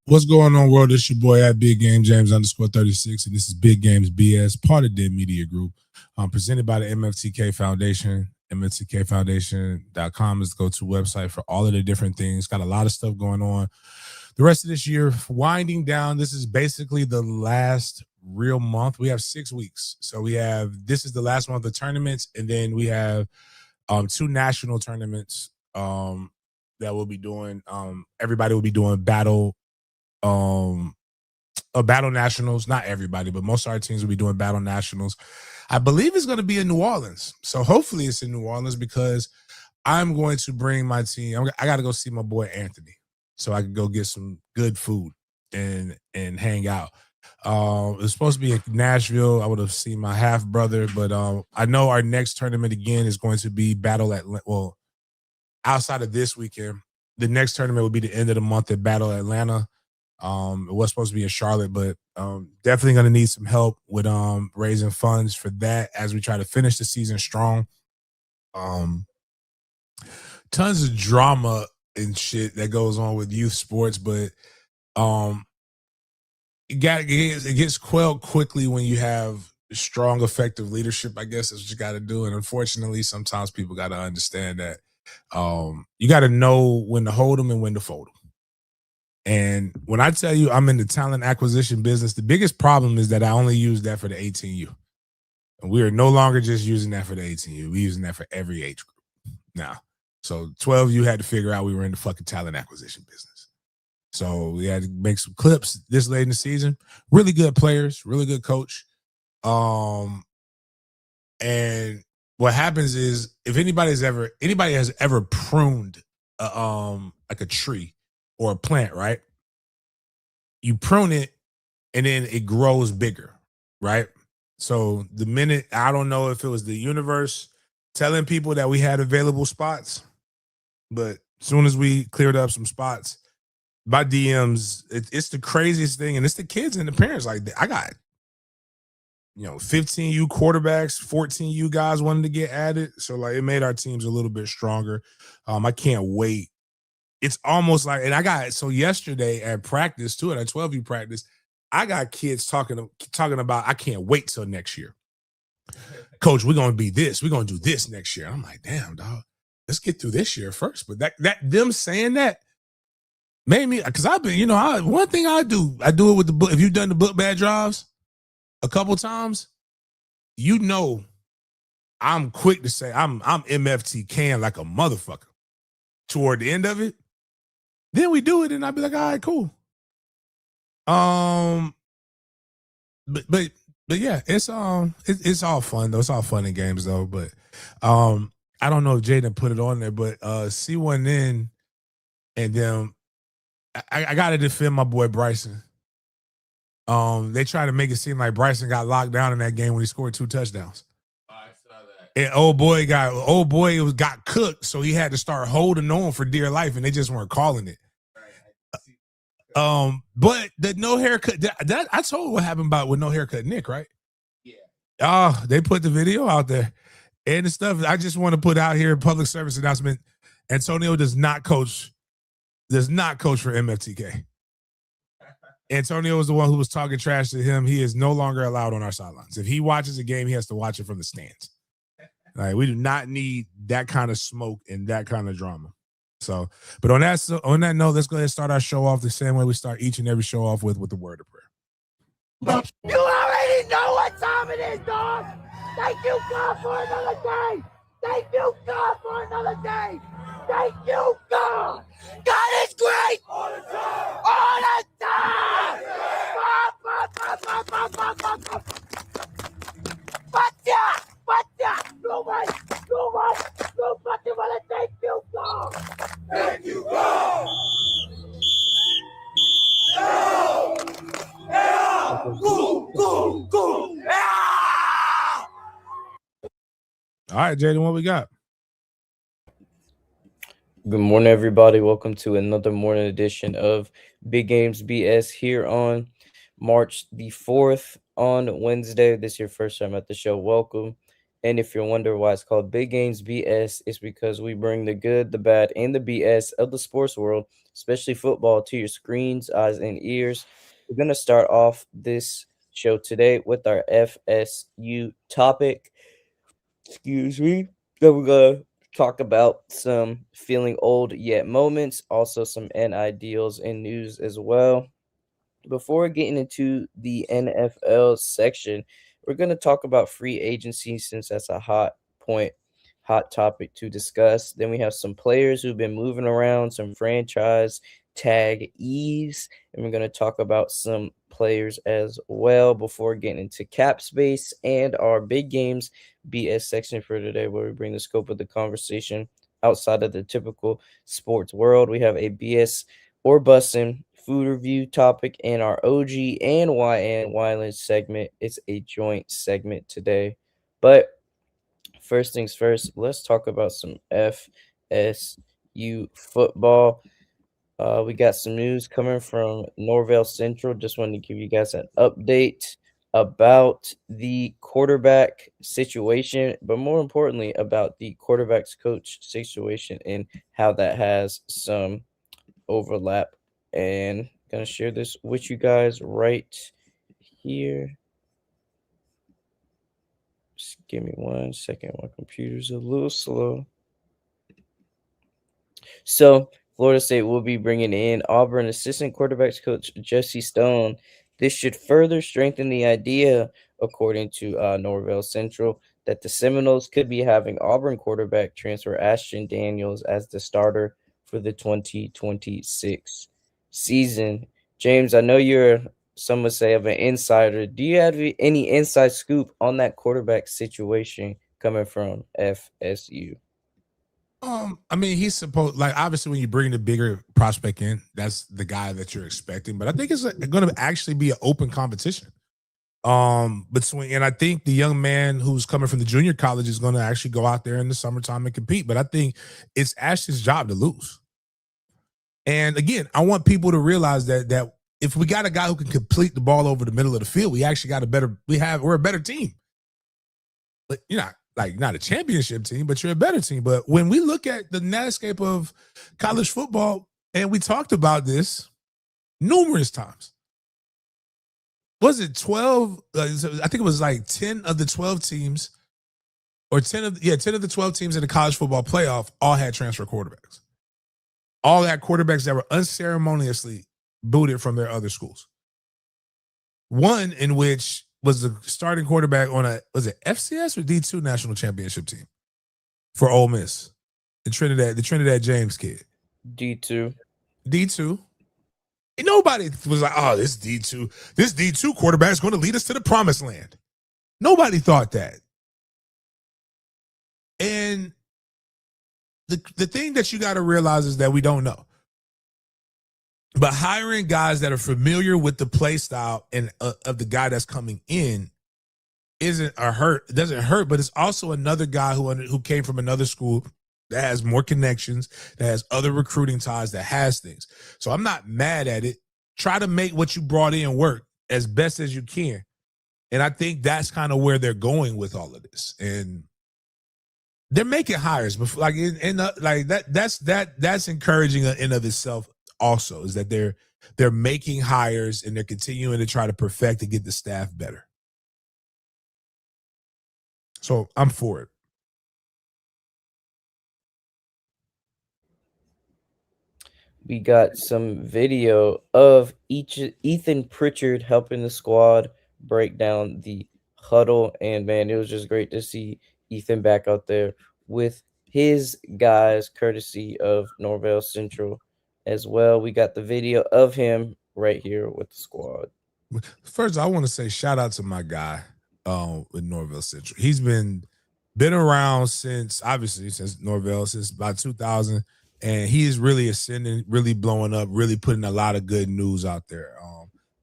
What's going on, world? It's your boy at Big Game James _36, and this is Big Games B.S, part of the Media Group, presented by the MFTK Foundation. MFTKFoundation.com is the go-to website for all of the different things. Got a lot of stuff going on. The rest of this year, winding down. This is basically the last real month. We have 6 weeks. So this is the last month of tournaments, and then we have 2 national tournaments that we'll be doing. Everybody will be doing battle nationals. Not everybody, but most of our teams will be doing battle nationals. I believe it's going to be in New Orleans. So hopefully it's in New Orleans because I'm going to bring my team. I got to go see my boy Anthony so I can go get some good food and hang out. It was supposed to be in Nashville. I would have seen my half brother, but I know our next tournament again is going to be outside of this weekend. The next tournament will be the end of the month at Battle Atlanta. It was supposed to be in Charlotte, but definitely going to need some help with raising funds for that as we try to finish the season strong. Tons of drama and shit that goes on with youth sports, but it gets quelled quickly when you have strong, effective leadership. I guess that's what you got to do. And unfortunately, sometimes people got to understand that you got to know when to hold them and when to fold them. And when I tell you I'm in the talent acquisition business, the biggest problem is that I only use that for the 18U. And we are no longer just using that for the 18U. We're using that for every age group now. So 12U had to figure out we were in the fucking talent acquisition business. So we had to make some clips this late in the season. Really good players, really good coach. And what happens is if anybody has ever pruned like a tree or a plant, right? You prune it and then it grows bigger, right? So the minute, I don't know if it was the universe telling people that we had available spots, but as soon as we cleared up some spots, my DMs, it's the craziest thing. And it's the kids and the parents. Like, I got, 15U quarterbacks, 14U guys wanting to get added. So like it made our teams a little bit stronger. I can't wait. It's almost like, and so yesterday at practice too, at 12U practice, I got kids talking about, I can't wait till next year. Coach, we're going to be this. We're going to do this next year. I'm like, damn, dog, let's get through this year first. But that them saying that made me, because I've been, one thing I do it with the book. If you've done the book bag drives a couple times, I'm quick to say I'm MFT can like a motherfucker. Toward the end of it, then we do it, and I'd be like, all right, cool. But yeah, it's all fun though. It's all fun in games though. But I don't know if Jaden put it on there, but C1 in, and then I gotta defend my boy Bryson. They try to make it seem like Bryson got locked down in that game when he scored 2 touchdowns. I saw that. And old boy got cooked, so he had to start holding on for dear life, and they just weren't calling it. But the no haircut, that I told what happened with no haircut Nick, right? Yeah. They put the video out there and the stuff. I just want to put out here a public service announcement. Antonio does not coach for MFTK. Antonio was the one who was talking trash to him. He is no longer allowed on our sidelines. If he watches a game, he has to watch it from the stands. Like, we do not need that kind of smoke and that kind of drama. So, but on that note, let's go ahead and start our show off the same way we start each and every show off with the word of prayer. You already know what time it is, dog. Thank you, God, for another day. Thank you, God, for another day. Thank you, God. God is great. All the time. All the time. Nobody wanna thank you, God. Thank you, God. Go. All right, Jaden, what we got? Good morning, everybody. Welcome to another morning edition of Big Games B.S. here on March the 4th on Wednesday. This is your first time at the show. Welcome. And if you're wondering why it's called Big Games BS, it's because we bring the good, the bad, and the BS of the sports world, especially football, to your screens, eyes, and ears. We're going to start off this show today with our FSU topic. Excuse me. Then we're going to talk about some feeling old yet moments, also some NI deals and news as well. Before getting into the NFL section, we're going to talk about free agency since that's a point, hot topic to discuss. Then we have some players who've been moving around, some franchise tag ease, and we're going to talk about some players as well before getting into cap space and our big games BS section for today, where we bring the scope of the conversation outside of the typical sports world. We have a BS or bussin' food review topic and our OG and YN Wyland segment. It's a joint segment today. But first things first, let's talk about some FSU football. We got some news coming from Norvell Central. Just wanted to give you guys an update about the quarterback situation, but more importantly, about the quarterback's coach situation and how that has some overlap, and gonna share this with you guys right here. Just give me 1 second. My computer's a little slow. So, Florida State will be bringing in Auburn assistant quarterbacks coach Jesse Stone. This should further strengthen the idea, according to Norvell Central, that the Seminoles could be having Auburn quarterback transfer Ashton Daniels as the starter for the 2026 season. James, I know you're, some would say, of an insider. Do you have any inside scoop on that quarterback situation coming from FSU? I mean, he's supposed, like, obviously when you bring the bigger prospect in, that's the guy that you're expecting. But I think it's going to actually be an open competition. Between, and I think the young man who's coming from the junior college is going to actually go out there in the summertime and compete. But I think it's Ashton's job to lose. And again, I want people to realize that if we got a guy who can complete the ball over the middle of the field, we actually got we're a better team. But you're not a championship team, but you're a better team. But when we look at the landscape of college football, and we talked about this numerous times, was it 12? I think it was like 10 of the 12 teams, or 10 of the 12 teams in the college football playoff all had transfer quarterbacks. All had quarterbacks that were unceremoniously booted from their other schools. One in which was the starting quarterback on was it FCS or D2 national championship team for Ole Miss, the Trinidad James kid. D2. And nobody was like, oh, this D2 quarterback is going to lead us to the promised land. Nobody thought that. And the thing that you got to realize is that we don't know. But hiring guys that are familiar with the play style and of the guy that's coming in doesn't hurt, but it's also another guy who came from another school that has more connections, that has other recruiting ties, that has things. So I'm not mad at it. Try to make what you brought in work as best as you can. And I think that's kind of where they're going with all of this. And they're making hires before, like, like that's encouraging in of itself. Also, is that they're making hires and they're continuing to try to perfect and get the staff better. So I'm for it. We got some video of Ethan Pritchard helping the squad break down the huddle, and man, it was just great to see Ethan back out there with his guys, courtesy of Norvell Central as well. We got the video of him right here with the squad. First, I want to say shout out to my guy with Norvell Central. He's been around since Norvell, since about 2000. And he is really ascending, really blowing up, really putting a lot of good news out there.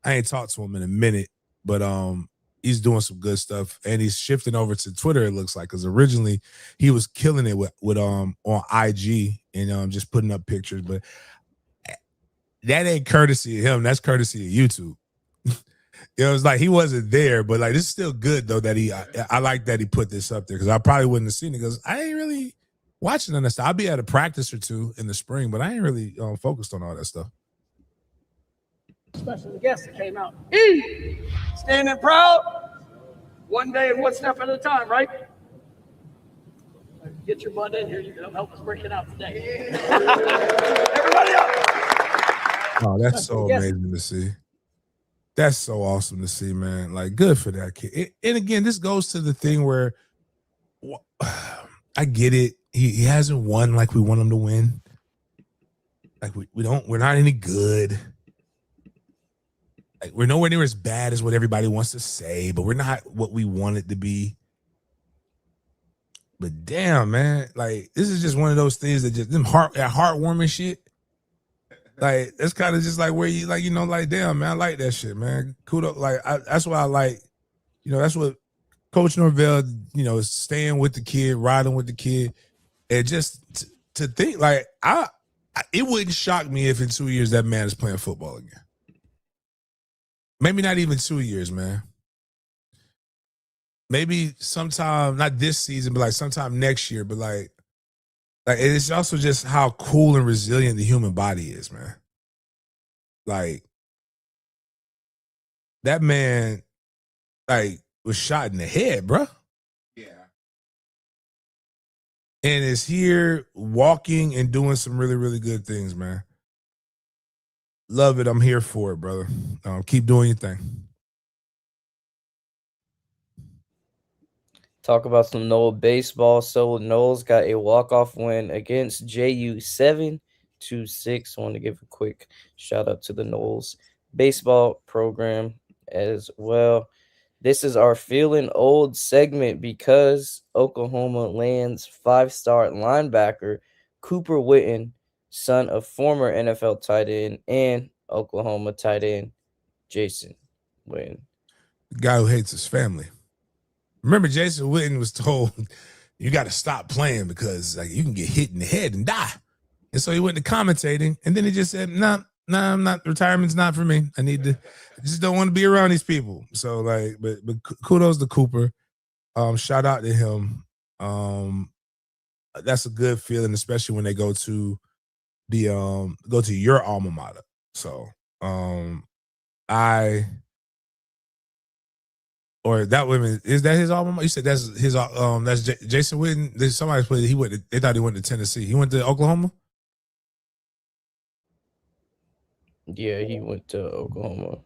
I ain't talked to him in a minute, but he's doing some good stuff, and he's shifting over to Twitter. It looks like, because originally he was killing it with on IG and just putting up pictures, but that ain't courtesy of him. That's courtesy of YouTube. It was like he wasn't there, but like it's still good though that I like that he put this up there because I probably wouldn't have seen it because I ain't really watching none of that stuff. I'll be at a practice or two in the spring, but I ain't really focused on all that stuff. Special guest that came out. Standing proud, one day and one step at a time, right? Get your butt in here. You can help us break it out today. Everybody up. Oh, that's so amazing to see. That's so awesome to see, man. Like, good for that kid. And again, this goes to the thing where I get it. He hasn't won like we want him to win. Like we're not any good. Like we're nowhere near as bad as what everybody wants to say, but we're not what we want it to be. But damn, man, like this is just one of those things that just them heartwarming shit. Like it's kind of just like where you like, you know, like damn, man, I like that shit, man. Kudos, like that's why I like, you know, that's what Coach Norvell, you know, is staying with the kid, riding with the kid, and just to think like it wouldn't shock me if in 2 years that man is playing football again. Maybe not even 2 years, man. Maybe sometime, not this season, but like sometime next year. But like it's also just how cool and resilient the human body is, man. Like that man, like was shot in the head, bro. Yeah. And is here walking and doing some really, really good things, man. Love it. I'm here for it, brother. Keep doing your thing. Talk about some Knoll baseball. So Knowles got a walk-off win against JU 7-6. Want to give a quick shout out to the Knowles baseball program as well. This is our feeling old segment because Oklahoma lands 5-star linebacker Cooper Witten, son of former NFL tight end and Oklahoma tight end Jason Witten. The guy who hates his family. Remember, Jason Witten was told you got to stop playing because like you can get hit in the head and die. And so he went to commentating, and then he just said, "No, I'm not. Retirement's not for me. I just don't want to be around these people." So like, but kudos to Cooper. Shout out to him. That's a good feeling, especially when they go to your alma mater. So or that woman is that his alma mater? You said that's his that's Jason Witten. Somebody played. They thought he went to Tennessee. He went to Oklahoma. Yeah, he went to Oklahoma.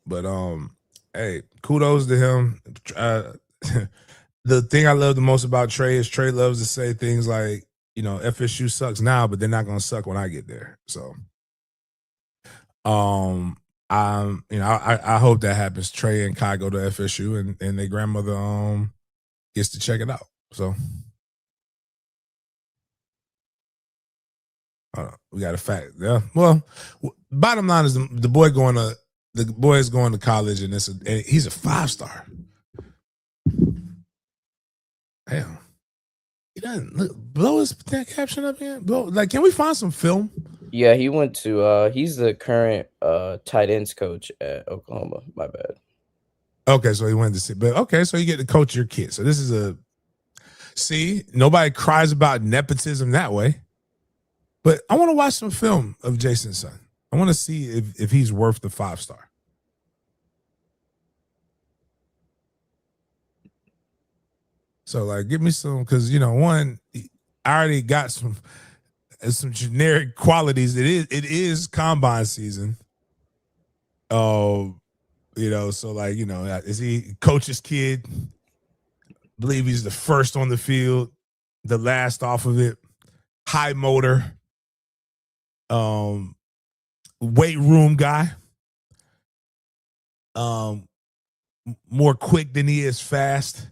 But hey, kudos to him. The thing I love the most about Trey is Trey loves to say things like, you know, FSU sucks now, but they're not gonna suck when I get there. So I hope that happens. Trey and Kai go to FSU and their grandmother gets to check it out. So we got a fact. Yeah. Well, bottom line is the boy is going to college and he's a 5-star. Damn. He doesn't blow his caption up here. Can we find some film? Yeah, he went to he's the current tight ends coach at Oklahoma. My bad. Okay, so he went to see, but okay, so you get to coach your kid. So this is nobody cries about nepotism that way. But I want to watch some film of Jason's son. I want to see if he's worth the 5-star. So like, give me some, because one, I already got some generic qualities. It is combine season. So like, is he coach's kid? Believe he's the first on the field, the last off of it. High motor, weight room guy. More quick than he is fast.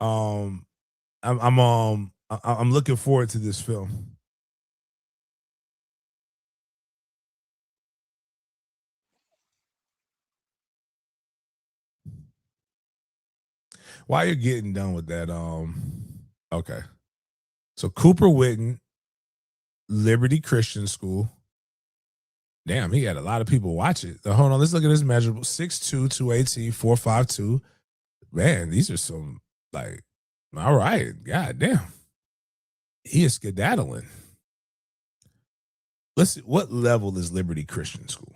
I'm looking forward to this film. While you're getting done with that, okay. So Cooper Witten, Liberty Christian School. Damn, he had a lot of people watch it. Hold on, let's look at his measurable. 6'2", 218, 452. Man, these are some, like, all right. God damn. He is skedaddling. Let's see, what level is Liberty Christian School?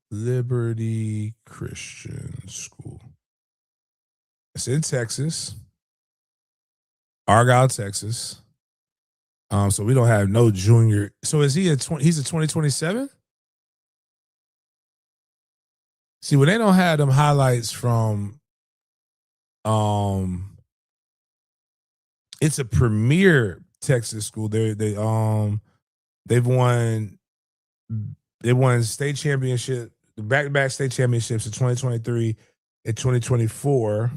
Liberty Christian School. It's in Texas, Argyle, Texas. So we don't have no junior. So is he he's a 2027? See, when they don't have them highlights from it's a premier Texas school. They've won state championship, back-to-back state championships in 2023 and 2024.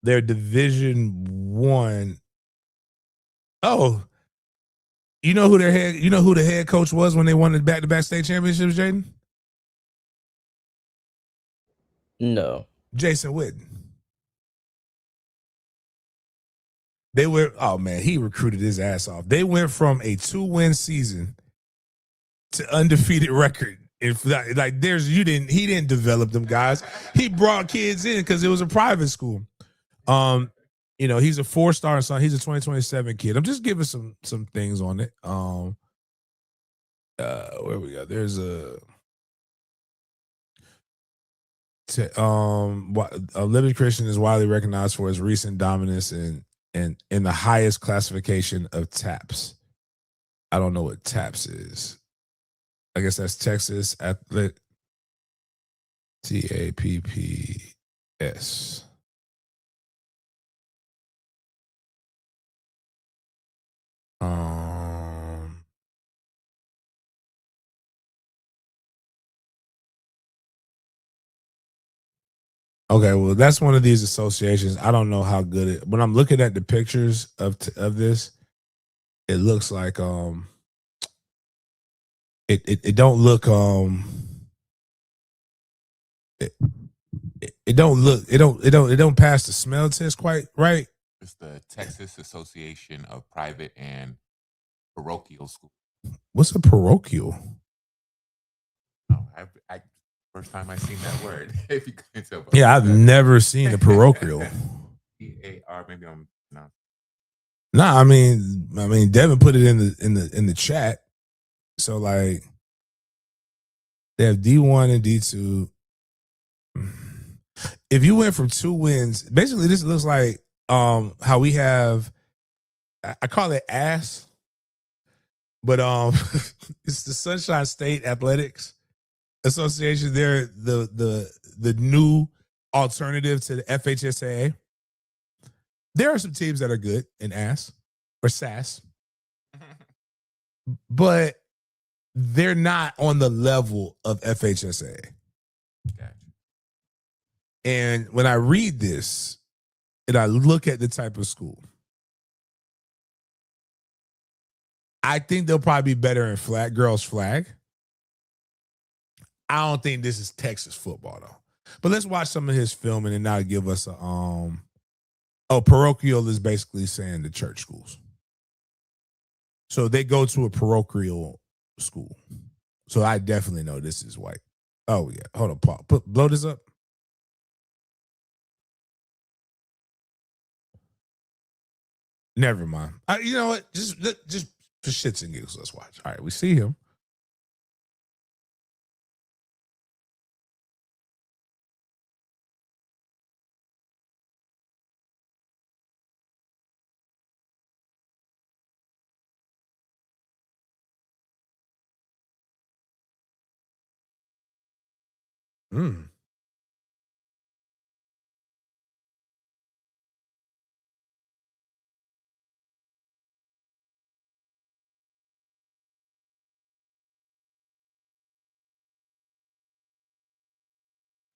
They're Division 1. Oh, you know who the head coach was when they won the back-to-back state championships, Jaden? No. Jason Witten. They were, oh man, he recruited his ass off. They went from a 2-win season to undefeated record. If like he didn't develop them guys. He brought kids in because it was a private school. He's a 4-star son. He's a 2027 kid. I'm just giving some things on it. Where we go? There's Liberty Christian is widely recognized for his recent dominance in the highest classification of TAPS. I don't know what TAPS is. I guess that's Texas Athletic. TAPPS. Okay, well, that's one of these associations. I don't know how good it. When I'm looking at the pictures of this, it looks like it don't look it don't pass the smell test quite right. It's the Texas Association of Private and Parochial Schools. What's a parochial? Oh, I first time I seen that word. If you couldn't tell, Yeah, I've never seen a parochial. PAR, maybe I'm not. Nah, I mean, Devin put it in the chat. So like, they have D1 and D2. If you went from 2 wins, basically this looks like how we have. I call it ass, but it's the Sunshine State Athletics Association. They're the new alternative to the FHSAA. There are some teams that are good in ass or SAS, but they're not on the level of FHSAA. Gotcha. And when I read this and I look at the type of school, I think they'll probably be better in girls flag. I don't think this is Texas football though. But let's watch some of his film and then now give us a parochial is basically saying the church schools. So they go to a parochial school. So I definitely know this is white. Oh yeah, hold on, Paul. Blow this up. Never mind. You know what? Just for shits and giggles, let's watch. All right, we see him.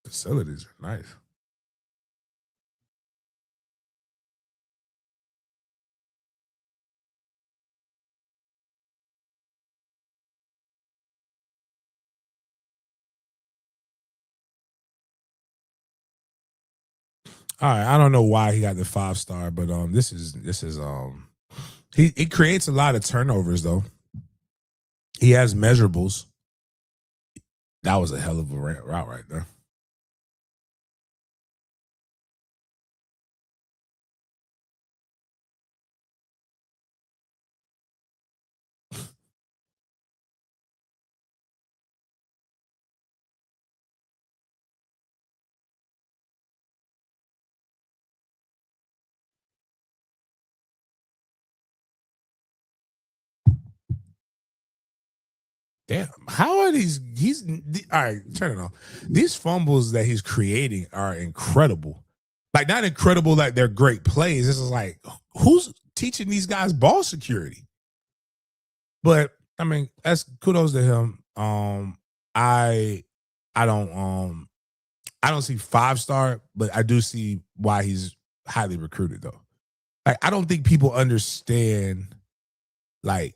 Facilities are nice. All right, I don't know why he got the 5-star, but this is he creates a lot of turnovers though. He has measurables. That was a hell of a route right there. Damn, how are these? All right. Turn it on. These fumbles that he's creating are incredible. Like not incredible, like they're great plays. This is like who's teaching these guys ball security? But I mean, that's kudos to him. I I don't I don't see 5-star, but I do see why he's highly recruited though. Like I don't think people understand like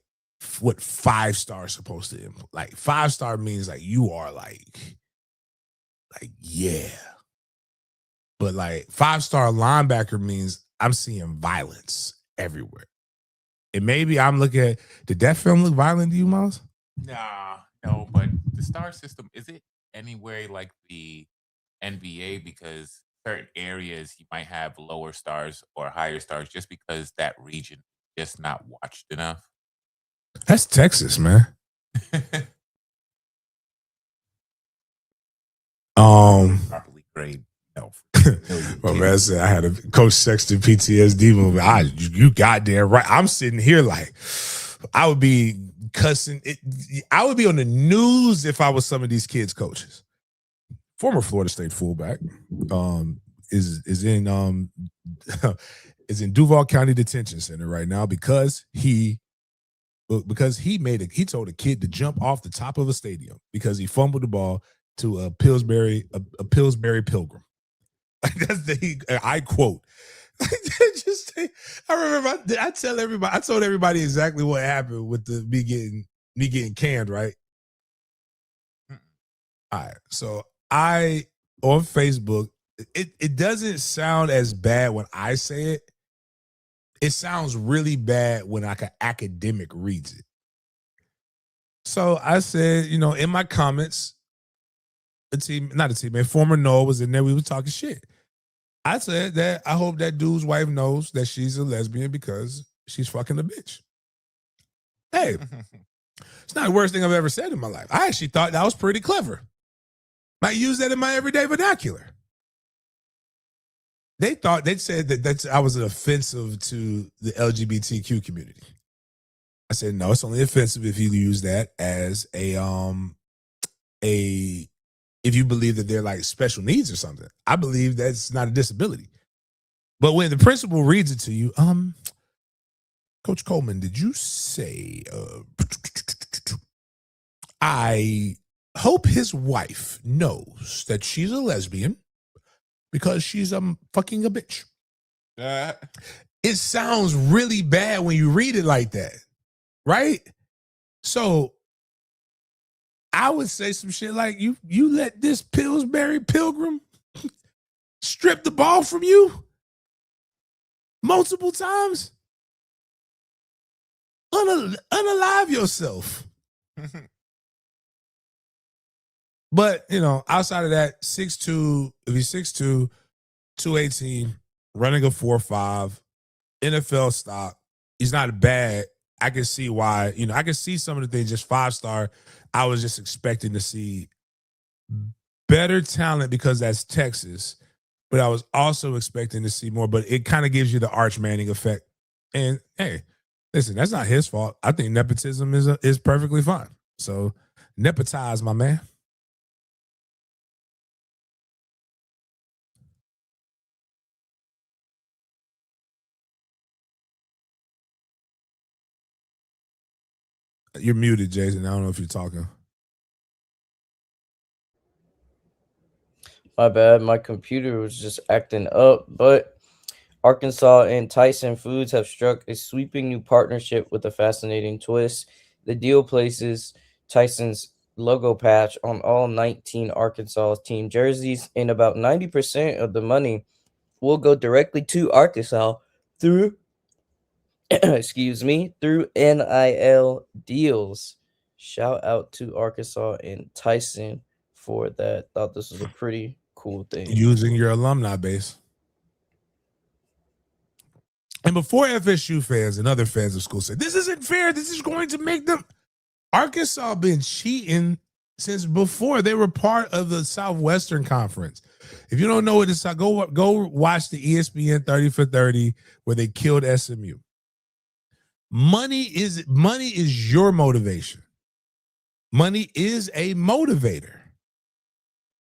what 5-star is supposed to imply. Like 5-star means like you are like yeah. But like 5-star linebacker means I'm seeing violence everywhere. And maybe I'm looking at, did that film look violent to you, Miles? Nah, no, but the star system, is it anywhere like the NBA? Because certain areas you might have lower stars or higher stars just because that region is just not watched enough. That's Texas, man. Properly grade. No, my man said I had a Coach Sexton PTSD movie. You goddamn right. I'm sitting here like I would be cussing. I would be on the news if I was some of these kids' coaches. Former Florida State fullback is in is in Duval County Detention Center right now because he told a kid to jump off the top of a stadium because he fumbled the ball to a Pillsbury Pilgrim. I quote. I remember I told everybody exactly what happened with me getting canned, right? All right. So I on Facebook, it doesn't sound as bad when I say it. It sounds really bad when like an academic reads it. So I said, in my comments, former Noah was in there. We were talking shit. I said that I hope that dude's wife knows that she's a lesbian because she's fucking a bitch. Hey, it's not the worst thing I've ever said in my life. I actually thought that was pretty clever. I use that in my everyday vernacular. They said that I was offensive to the LGBTQ community. I said, no, it's only offensive if you use that as if you believe that they're like special needs or something. I believe that's not a disability. But when the principal reads it to you, Coach Coleman, did you say, I hope his wife knows that she's a lesbian because she's fucking a bitch. It sounds really bad when you read it like that, right? So I would say some shit like you let this Pillsbury Pilgrim strip the ball from you multiple times. Unalive yourself. But, outside of that, 6'2", if he's 6'2", 218, running a 4.5, NFL stock, he's not bad. I can see why, I can see some of the things, just 5-star. I was just expecting to see better talent because that's Texas. But I was also expecting to see more, but it kind of gives you the Arch Manning effect. And hey, listen, that's not his fault. I think nepotism is perfectly fine. So nepotize, my man. You're muted, Jason. I don't know if you're talking. My bad. My computer was just acting up. But Arkansas and Tyson Foods have struck a sweeping new partnership with a fascinating twist. The deal places Tyson's logo patch on all 19 Arkansas team jerseys, and about 90% of the money will go directly to Arkansas through excuse me, through NIL deals. Shout out to Arkansas and Tyson for that. Thought this was a pretty cool thing. Using your alumni base. And before FSU fans and other fans of school say, this isn't fair, this is going to make them. Arkansas been cheating since before they were part of the Southwestern Conference. If you don't know what it's like, go watch the ESPN 30 for 30 where they killed SMU. Money is your motivation. Money is a motivator.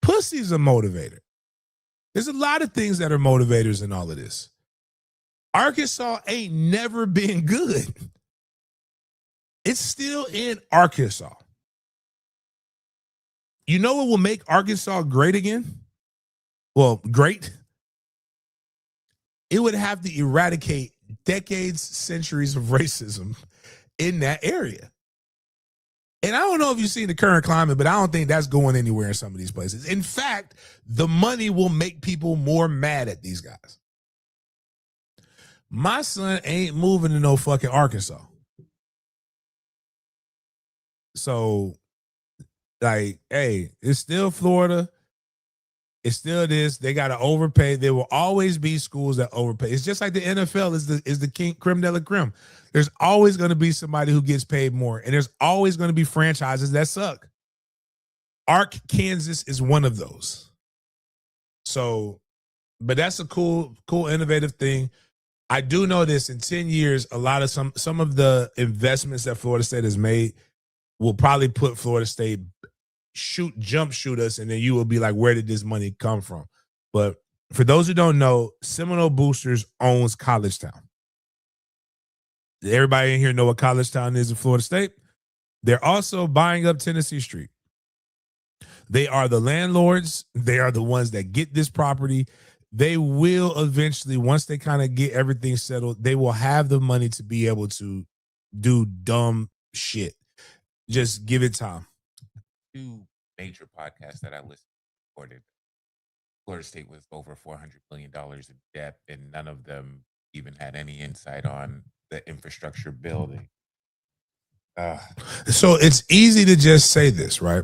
Pussy's a motivator. There's a lot of things that are motivators in all of this. Arkansas ain't never been good. It's still in Arkansas. You know what will make Arkansas great again? Well, great. It would have to eradicate decades, centuries of racism in that area. And I don't know if you've seen the current climate, but I don't think that's going anywhere in some of these places. In fact, the money will make people more mad at these guys. My son ain't moving to no fucking Arkansas. So, like, hey, it's still Florida. It's still this. They got to overpay. There will always be schools that overpay. It's just like the NFL is the king, creme de la creme. There's always going to be somebody who gets paid more, and there's always going to be franchises that suck. Ark, Kansas is one of those. So, but that's a cool, innovative thing. I do know this in 10 years, a lot of some of the investments that Florida State has made will probably put Florida State jump shoot us, and then you will be like, where did this money come from? But for those who don't know, Seminole Boosters owns College Town. Everybody in here know what College Town is in Florida State. They're also buying up Tennessee Street. They are the landlords. They are the ones that get this property. They will eventually, once they kind of get everything settled, they will have the money to be able to do dumb shit. Just give it time. 2 major podcasts that I listened to reported Florida State was over $400 million in debt, and none of them even had any insight on the infrastructure building. So it's easy to just say this, right?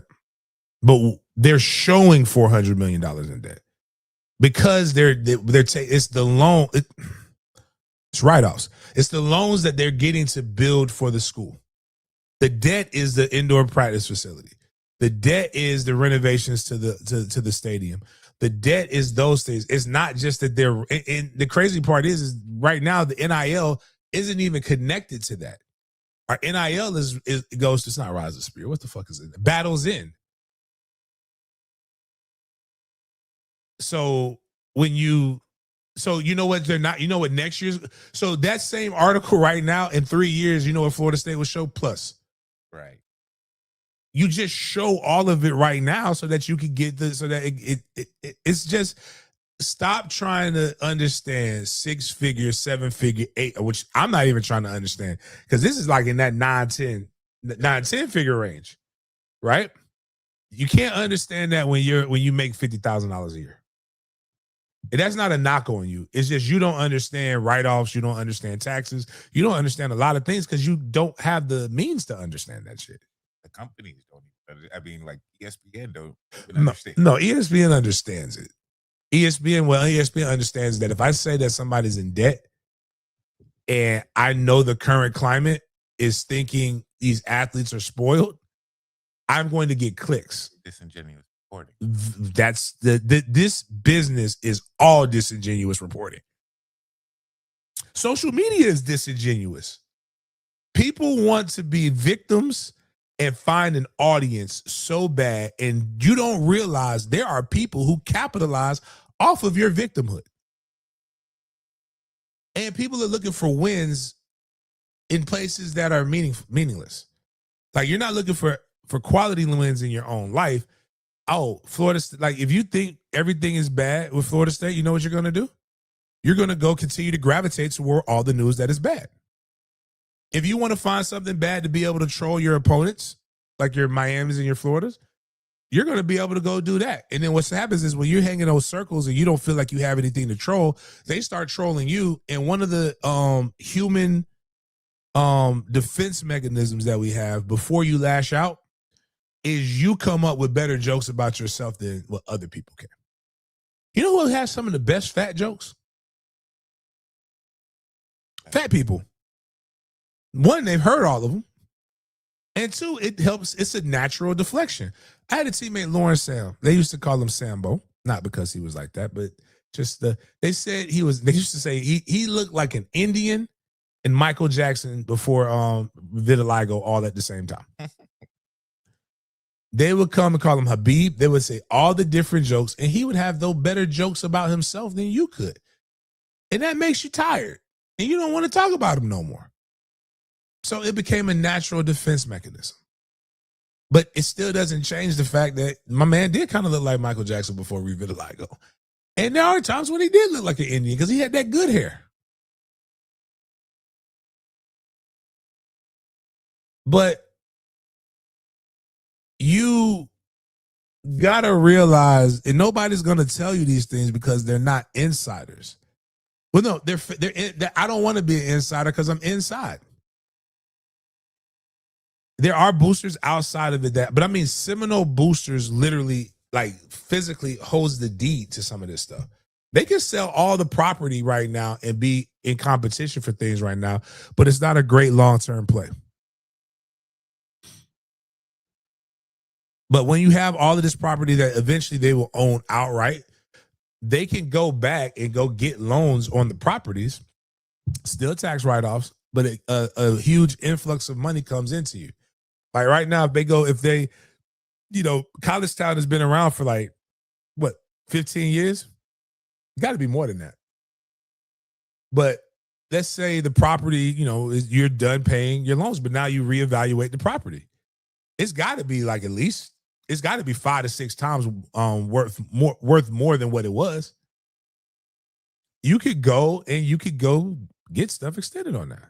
But they're showing $400 million in debt because it's the loan. It's write-offs. It's the loans that they're getting to build for the school. The debt is the indoor practice facility. The debt is the renovations to the stadium. The debt is those things. It's not just that they're. And the crazy part is right now the NIL isn't even connected to that. Our NIL goes to, it's not Rise of Spirit. What the fuck is it? Battles in. So you know what they're not. You know what next year's. So that same article right now in 3 years, you know what Florida State will show plus. Right. You just show all of it right now so that you can get so that it's just stop trying to understand 6-figure, 7-figure, 8, which I'm not even trying to understand because this is like in that 9-10 figure range, right? You can't understand that when you make $50,000 a year. And that's not a knock on you. It's just you don't understand write-offs. You don't understand taxes. You don't understand a lot of things because you don't have the means to understand that shit. The companies don't. I mean, like ESPN don't understand. No, ESPN understands it. ESPN understands that if I say that somebody's in debt and I know the current climate is thinking these athletes are spoiled, I'm going to get clicks. Disingenuous reporting. That's this business is all disingenuous reporting. Social media is disingenuous. People want to be victims and find an audience so bad, and you don't realize there are people who capitalize off of your victimhood. And people are looking for wins in places that are meaningless. Like you're not looking for quality wins in your own life. Oh, Florida, like if you think everything is bad with Florida State, you know what you're going to do? You're going to go continue to gravitate toward all the news that is bad. If you want to find something bad to be able to troll your opponents, like your Miamis and your Floridas, you're going to be able to go do that. And then what happens is when you're hanging those circles and you don't feel like you have anything to troll, they start trolling you. And one of the human defense mechanisms that we have before you lash out is you come up with better jokes about yourself than what other people can. You know who has some of the best fat jokes? Fat people. One, they've heard all of them. And two, it helps. It's a natural deflection. I had a teammate, Lawrence Sam. They used to call him Sambo, not because he was like that, but just they said he was. They used to say he looked like an Indian and Michael Jackson before vitiligo all at the same time. They would come and call him Habib. They would say all the different jokes, and he would have those better jokes about himself than you could, and that makes you tired, and you don't want to talk about him no more. So it became a natural defense mechanism. But it still doesn't change the fact that my man did kind of look like Michael Jackson before vitiligo. And there are times when he did look like an Indian because he had that good hair. But you got to realize, and nobody's going to tell you these things because they're not insiders. Well, no, I don't want to be an insider because I'm inside. There are boosters outside of it but I mean, Seminole boosters literally, like, physically holds the deed to some of this stuff. They can sell all the property right now and be in competition for things right now, but it's not a great long-term play. But when you have all of this property that eventually they will own outright, they can go back and go get loans on the properties, still tax write-offs, but a huge influx of money comes into you. Like right now, College Town has been around for 15 years? Got to be more than that. But let's say the property, you're done paying your loans, but now you reevaluate the property. It's got to be it's got to be 5 to 6 times worth more than what it was. You could go get stuff extended on that.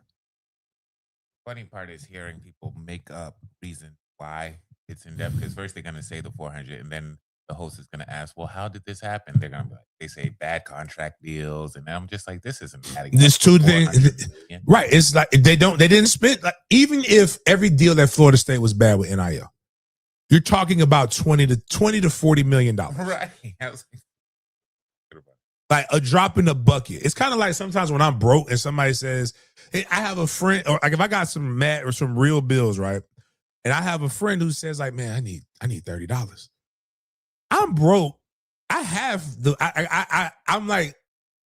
Funny part is hearing people make up reasons why it's in depth, because first they're going to say the 400 and then the host is going to ask, well, how did this happen? They're going to be like, they say bad contract deals, and I'm just like, this isn't adding up. There's two things, right? It's like they didn't spend, like, even if every deal at Florida State was bad with NIL, you're talking about $20 to $40 million. Right. Like a drop in the bucket. It's kind of like sometimes when I'm broke and somebody says, hey, I have a friend, or like if I got some mad or some real bills, right? And I have a friend who says, like, man, I need $30. I'm broke. I have I'm like,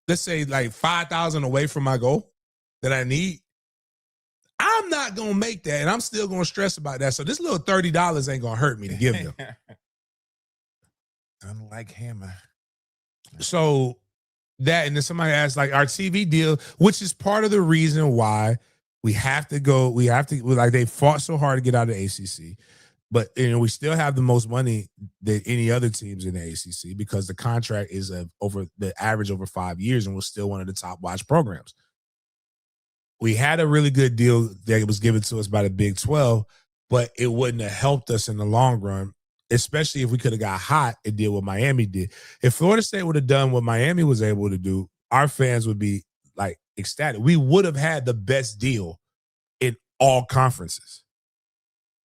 let's say like 5,000 away from my goal that I need. I'm not gonna make that, and I'm still gonna stress about that. So this little $30 ain't gonna hurt me to give them. Unlike Hammer. So that, and then somebody asked, like, our TV deal, which is part of the reason why we have to like, they fought so hard to get out of the ACC, but we still have the most money than any other teams in the ACC because the contract is over the average over 5 years, and we're still one of the top watch programs. We had a really good deal that was given to us by the Big 12, but it wouldn't have helped us in the long run, especially if we could have got hot and did what Miami did. If Florida State would have done what Miami was able to do, our fans would be like ecstatic. We would have had the best deal in all conferences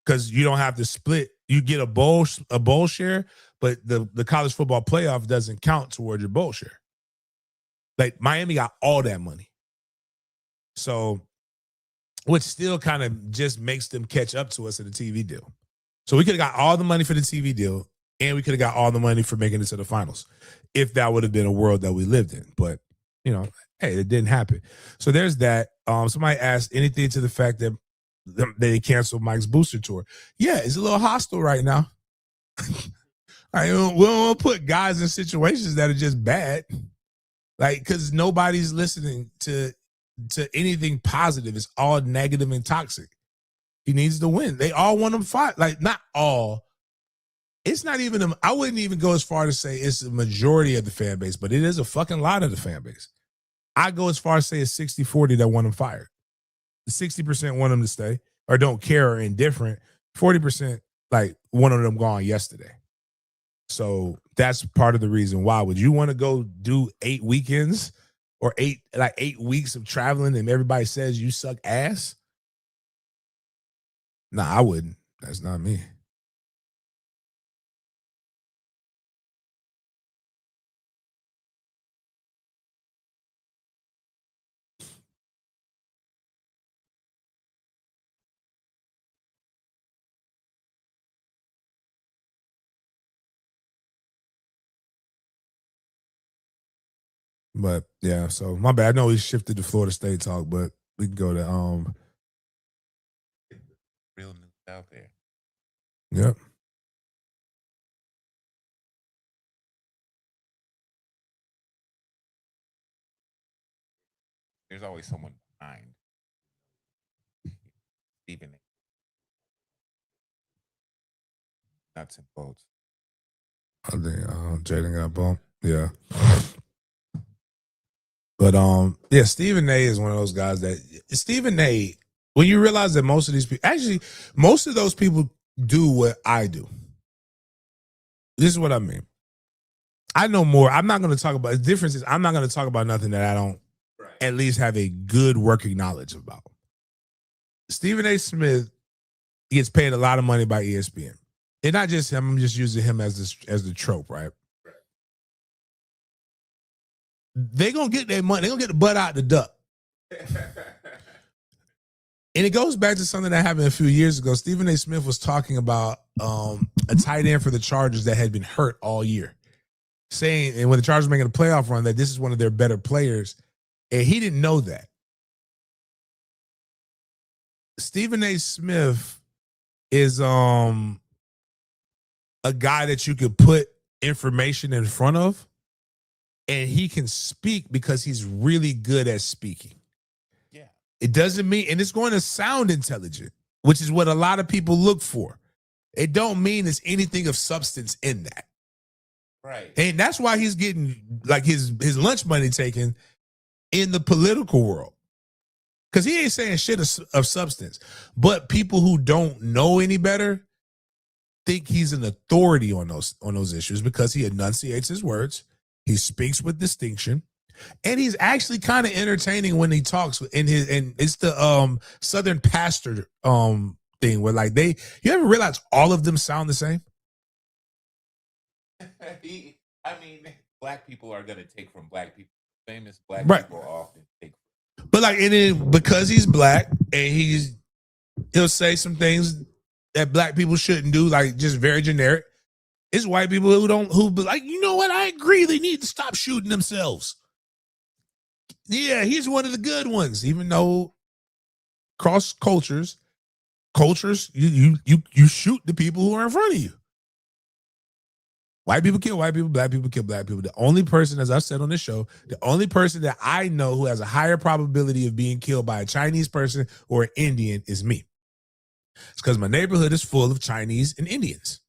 because you don't have to split. You get a bowl share, but the college football playoff doesn't count toward your bowl share. Like Miami got all that money. So, which still kind of just makes them catch up to us in the TV deal. So we could have got all the money for the TV deal, and we could have got all the money for making it to the finals, if that would have been a world that we lived in. But, hey, it didn't happen. So there's that. Somebody asked anything to the fact that they canceled Mike's booster tour. Yeah, it's a little hostile right now. We don't want to put guys in situations that are just bad, like, because nobody's listening to anything positive. It's all negative and toxic. He needs to win. They all want him fight. Like, not all. It's not even, I wouldn't even go as far to say it's the majority of the fan base, but it is a fucking lot of the fan base. I go as far as say it's 60-40 that want him fired. 60% want him to stay or don't care or indifferent. 40% like one of them gone yesterday. So that's part of the reason why. Would you want to go do 8 weekends or 8 weeks of traveling and everybody says you suck ass? Nah, I wouldn't. That's not me. But yeah, so my bad. I know we shifted to Florida State talk, but we can go to Real news out there. yep. There's always someone behind. Stephen nuts and bolts. I think Jaden got bumped. Yeah. But yeah, Stephen A is one of those guys that Stephen A, when you realize that most of these people actually most of those people do what I do. This is what I mean. I know more. I'm not going to talk about the difference is I'm not going to talk about nothing that I don't at least have a good working knowledge about. Stephen A. Smith gets paid a lot of money by ESPN. And not just him, I'm just using him as the trope, right? They gonna get their money, they're gonna get the butt out the duck. And it goes back to something that happened a few years ago. Stephen A. Smith was talking about a tight end for the Chargers that had been hurt all year. Saying, and when the Chargers were making a playoff run, that this is one of their better players. And he didn't know that. Stephen A. Smith is a guy that you could put information in front of, and he can speak because he's really good at speaking. Yeah. It doesn't mean, and it's going to sound intelligent, which is what a lot of people look for. It don't mean there's anything of substance in that. Right. And that's why he's getting like his lunch money taken in the political world. Because he ain't saying shit of substance. But people who don't know any better think he's an authority on those issues because he enunciates his words. He speaks with distinction. And he's actually kind of entertaining when he talks and it's the Southern pastor thing where like you ever realize all of them sound the same? I mean, black people are gonna take from black people. Famous black Right. people often take. But like, and then because he's black and he'll say some things that black people shouldn't do, like just very generic. It's white people who be like, you know what? I agree. They need to stop shooting themselves. Yeah, he's one of the good ones, even though cross cultures, you shoot the people who are in front of you. White people kill white people, black people kill black people. The only person, as I've said on this show, the only person that I know who has a higher probability of being killed by a Chinese person or an Indian is me. It's because my neighborhood is full of Chinese and Indians.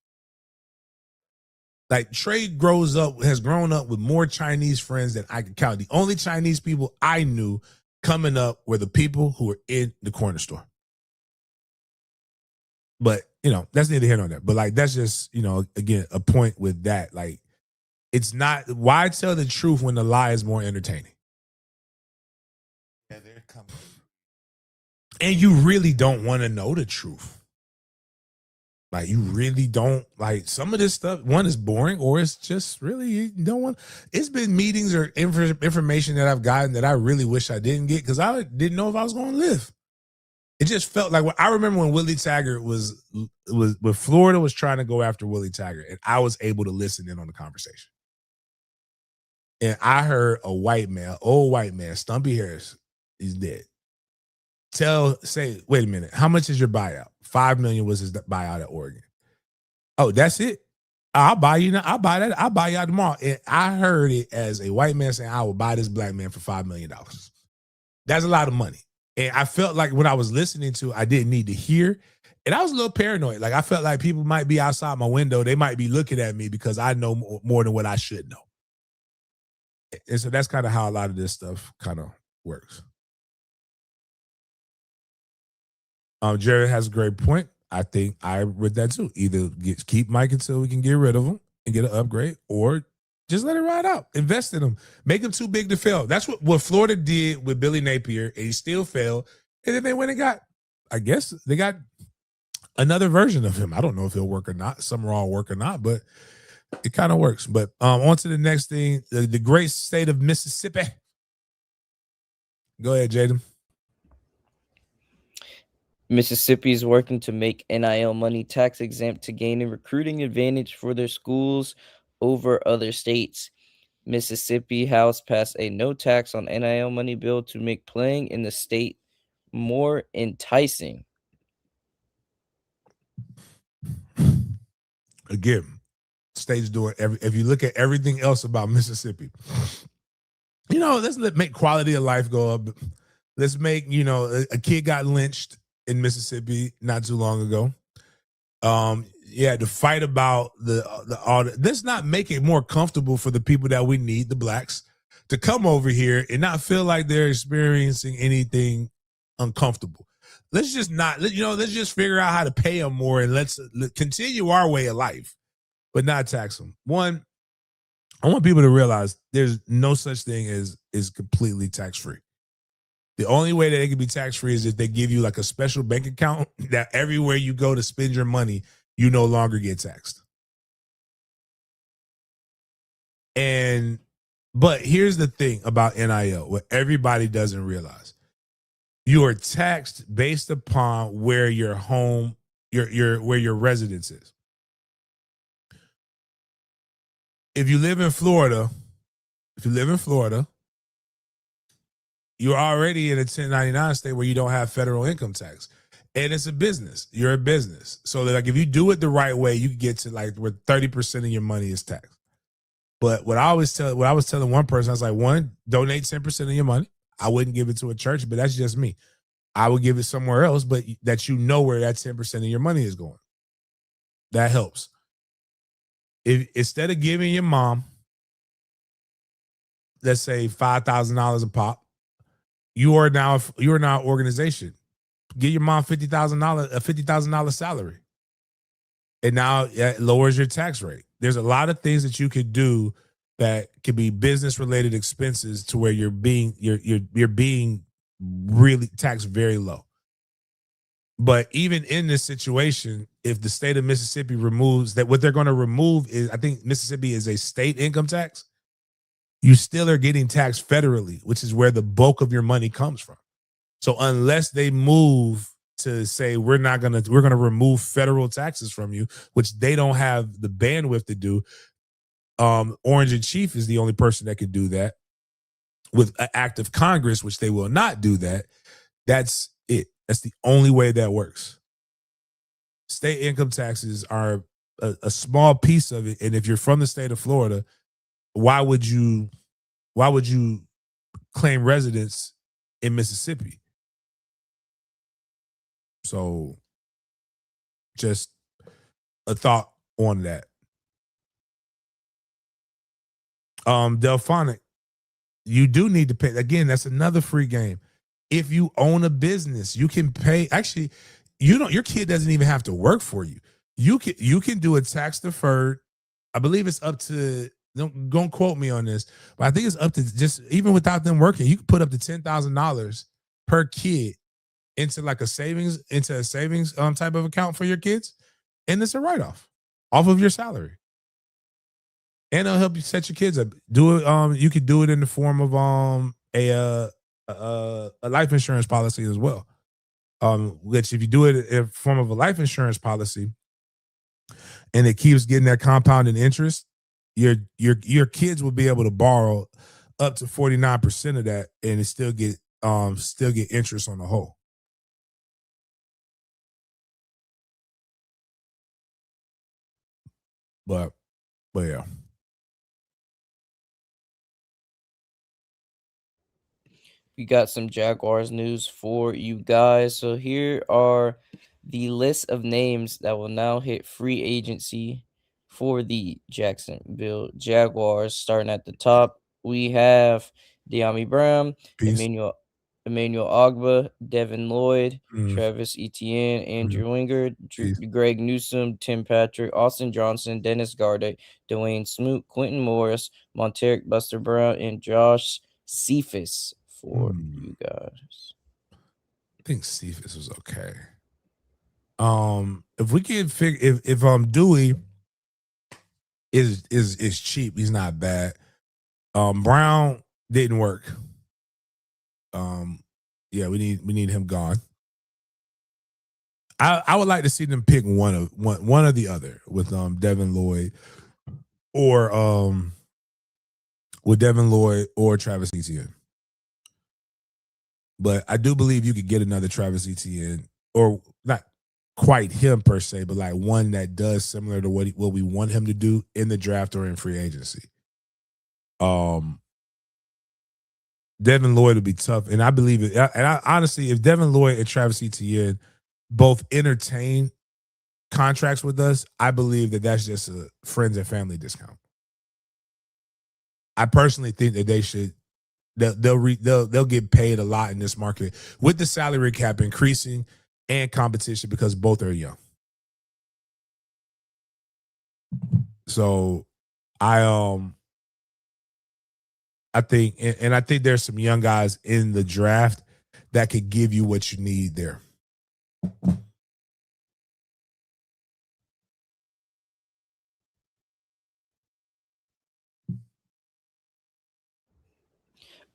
Like Trey has grown up with more Chinese friends than I can count. The only Chinese people I knew coming up were the people who were in the corner store. But, that's neither here nor there. But like, that's just, again, a point with that. Like, it's not, why tell the truth when the lie is more entertaining? Yeah, they're coming. And you really don't want to know the truth. Like, you really don't, like, some of this stuff, one is boring, or it's just really, you don't want, it's been meetings or information that I've gotten that I really wish I didn't get because I didn't know if I was going to live. It just felt like, I remember when Willie Taggart was when Florida was trying to go after Willie Taggart, and I was able to listen in on the conversation. And I heard old white man, Stumpy Harris, he's dead. Say, wait a minute, how much is your buyout? $5 million was his buyout at Oregon. Oh, that's it? I'll buy you now. I'll buy that. I'll buy you out tomorrow. And I heard it as a white man saying, I will buy this black man for $5 million. That's a lot of money. And I felt like when I was listening to, I didn't need to hear. And I was a little paranoid. Like I felt like people might be outside my window. They might be looking at me because I know more than what I should know. And so that's kind of how a lot of this stuff kind of works. Jared has a great point. I think I read that too. Either keep Mike until we can get rid of him, and get an upgrade, or just let it ride out. Invest in them. Make them too big to fail. That's what Florida did with Billy Napier, and he still failed. And then they went and got, I guess they got another version of him. I don't know if he'll work or not. Some raw work or not, but it kind of works. But on to the next thing. The great state of Mississippi. Go ahead, Jaden. Mississippi is working to make NIL money tax exempt to gain a recruiting advantage for their schools over other states. Mississippi House passed a no tax on NIL money bill to make playing in the state more enticing. Again, state's doing if you look at everything else about Mississippi, let's make quality of life go up. Let's make, a kid got lynched in Mississippi not too long ago. To fight about let's not make it more comfortable for the people that we need, the blacks, to come over here and not feel like they're experiencing anything uncomfortable. Let's just let's just figure out how to pay them more, and let's continue our way of life, but not tax them. One, I want people to realize there's no such thing as completely tax-free. The only way that it can be tax-free is if they give you like a special bank account that everywhere you go to spend your money, you no longer get taxed. But here's the thing about NIL, what everybody doesn't realize. You are taxed based upon where your home, where your residence is. If you live in Florida, you're already in a 1099 state where you don't have federal income tax. And it's a business. You're a business. So like if you do it the right way, you can get to like where 30% of your money is taxed. But what I was telling one person, I was like, one, donate 10% of your money. I wouldn't give it to a church, but that's just me. I would give it somewhere else, but that you know where that 10% of your money is going. That helps. If instead of giving your mom, let's say $5,000 a pop, you are now an organization. Give your mom $50,000, a $50,000 salary, and now it lowers your tax rate. There's a lot of things that you could do that could be business related expenses to where you're being really taxed very low. But even in this situation, if the state of Mississippi removes that, what they're going to remove is, I think Mississippi is a state income tax. You still are getting taxed federally, which is where the bulk of your money comes from. So unless they move to say we're going to remove federal taxes from you, which they don't have the bandwidth to do. Orange and Chief is the only person that can do that with an act of Congress, which they will not do that. That's it. That's the only way that works. State income taxes are a small piece of it. And if you're from the state of Florida, why would you claim residence in Mississippi? So just a thought on that. Delphonic, you do need to pay. Again, that's another free game. If you own a business, you can pay. Actually, your kid doesn't even have to work for you. You can do a tax deferred. I believe it's up to, don't quote me on this, but I think it's up to, just even without them working, you can put up to $10,000 per kid into a savings type of account for your kids, and it's a write-off of your salary. And it'll help you set your kids up. Do it. You could do it in the form of a life insurance policy as well. Which if you do it in form of a life insurance policy, and it keeps getting that compounding interest, your kids will be able to borrow up to 49% of that, and it still get interest on the whole. But yeah. We got some Jaguars news for you guys. So here are the list of names that will now hit free agency for the Jacksonville Jaguars. Starting at the top, we have De'Ami Brown, Peace. Emmanuel Emmanuel Ogba, Devin Lloyd, Mm. Travis Etienne, Andrew Mm. Winger, Jeez. Greg Newsome, Tim Patrick, Austin Johnson, Dennis Gardeck, Dwayne Smoot, Quentin Morris, Monteric Buster Brown, and Josh Cephas for you guys. I think Cephas was okay. If we can figure if Dewey is cheap, he's not bad. Brown didn't work. Yeah, we need him gone. I would like to see them pick one or the other with Devin Lloyd or with Devin Lloyd or Travis Etienne. But I do believe you could get another Travis Etienne, or not quite him per se, but like one that does similar to what we want him to do in the draft or in free agency. Devin Lloyd would be tough, and I believe it. And I honestly, if Devin Lloyd and Travis Etienne both entertain contracts with us, I believe that that's just a friends and family discount. I personally think that they should. They'll get paid a lot in this market with the salary cap increasing and competition because both are young. So I think and I think there's some young guys in the draft that could give you what you need there.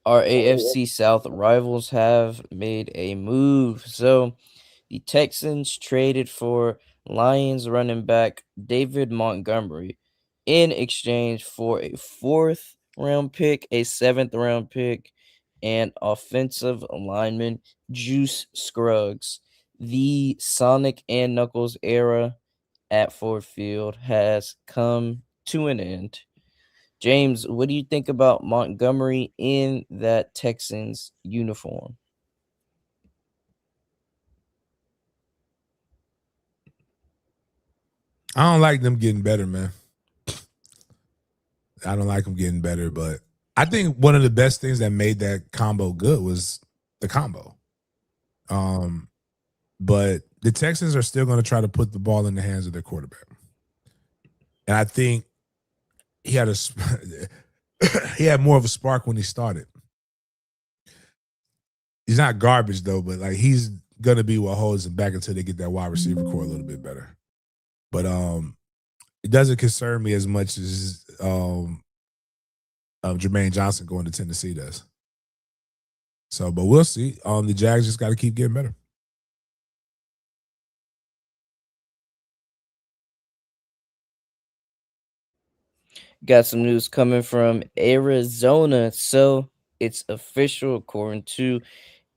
Our AFC South rivals have made a move. So the Texans traded for Lions running back David Montgomery in exchange for a 4th-round pick, a 7th-round pick, and offensive lineman Juice Scruggs. The Sonic and Knuckles era at Ford Field has come to an end. James, what do you think about Montgomery in that Texans uniform? I don't like them getting better, man. I don't like them getting better, but I think one of the best things that made that combo good was the combo. But the Texans are still going to try to put the ball in the hands of their quarterback, and I think he had he had more of a spark when he started. He's not garbage though, but like he's gonna be what holds him back until they get that wide receiver core a little bit better. But it doesn't concern me as much as Jermaine Johnson going to Tennessee does. So, but we'll see. The Jags just got to keep getting better. Got some news coming from Arizona. So it's official according to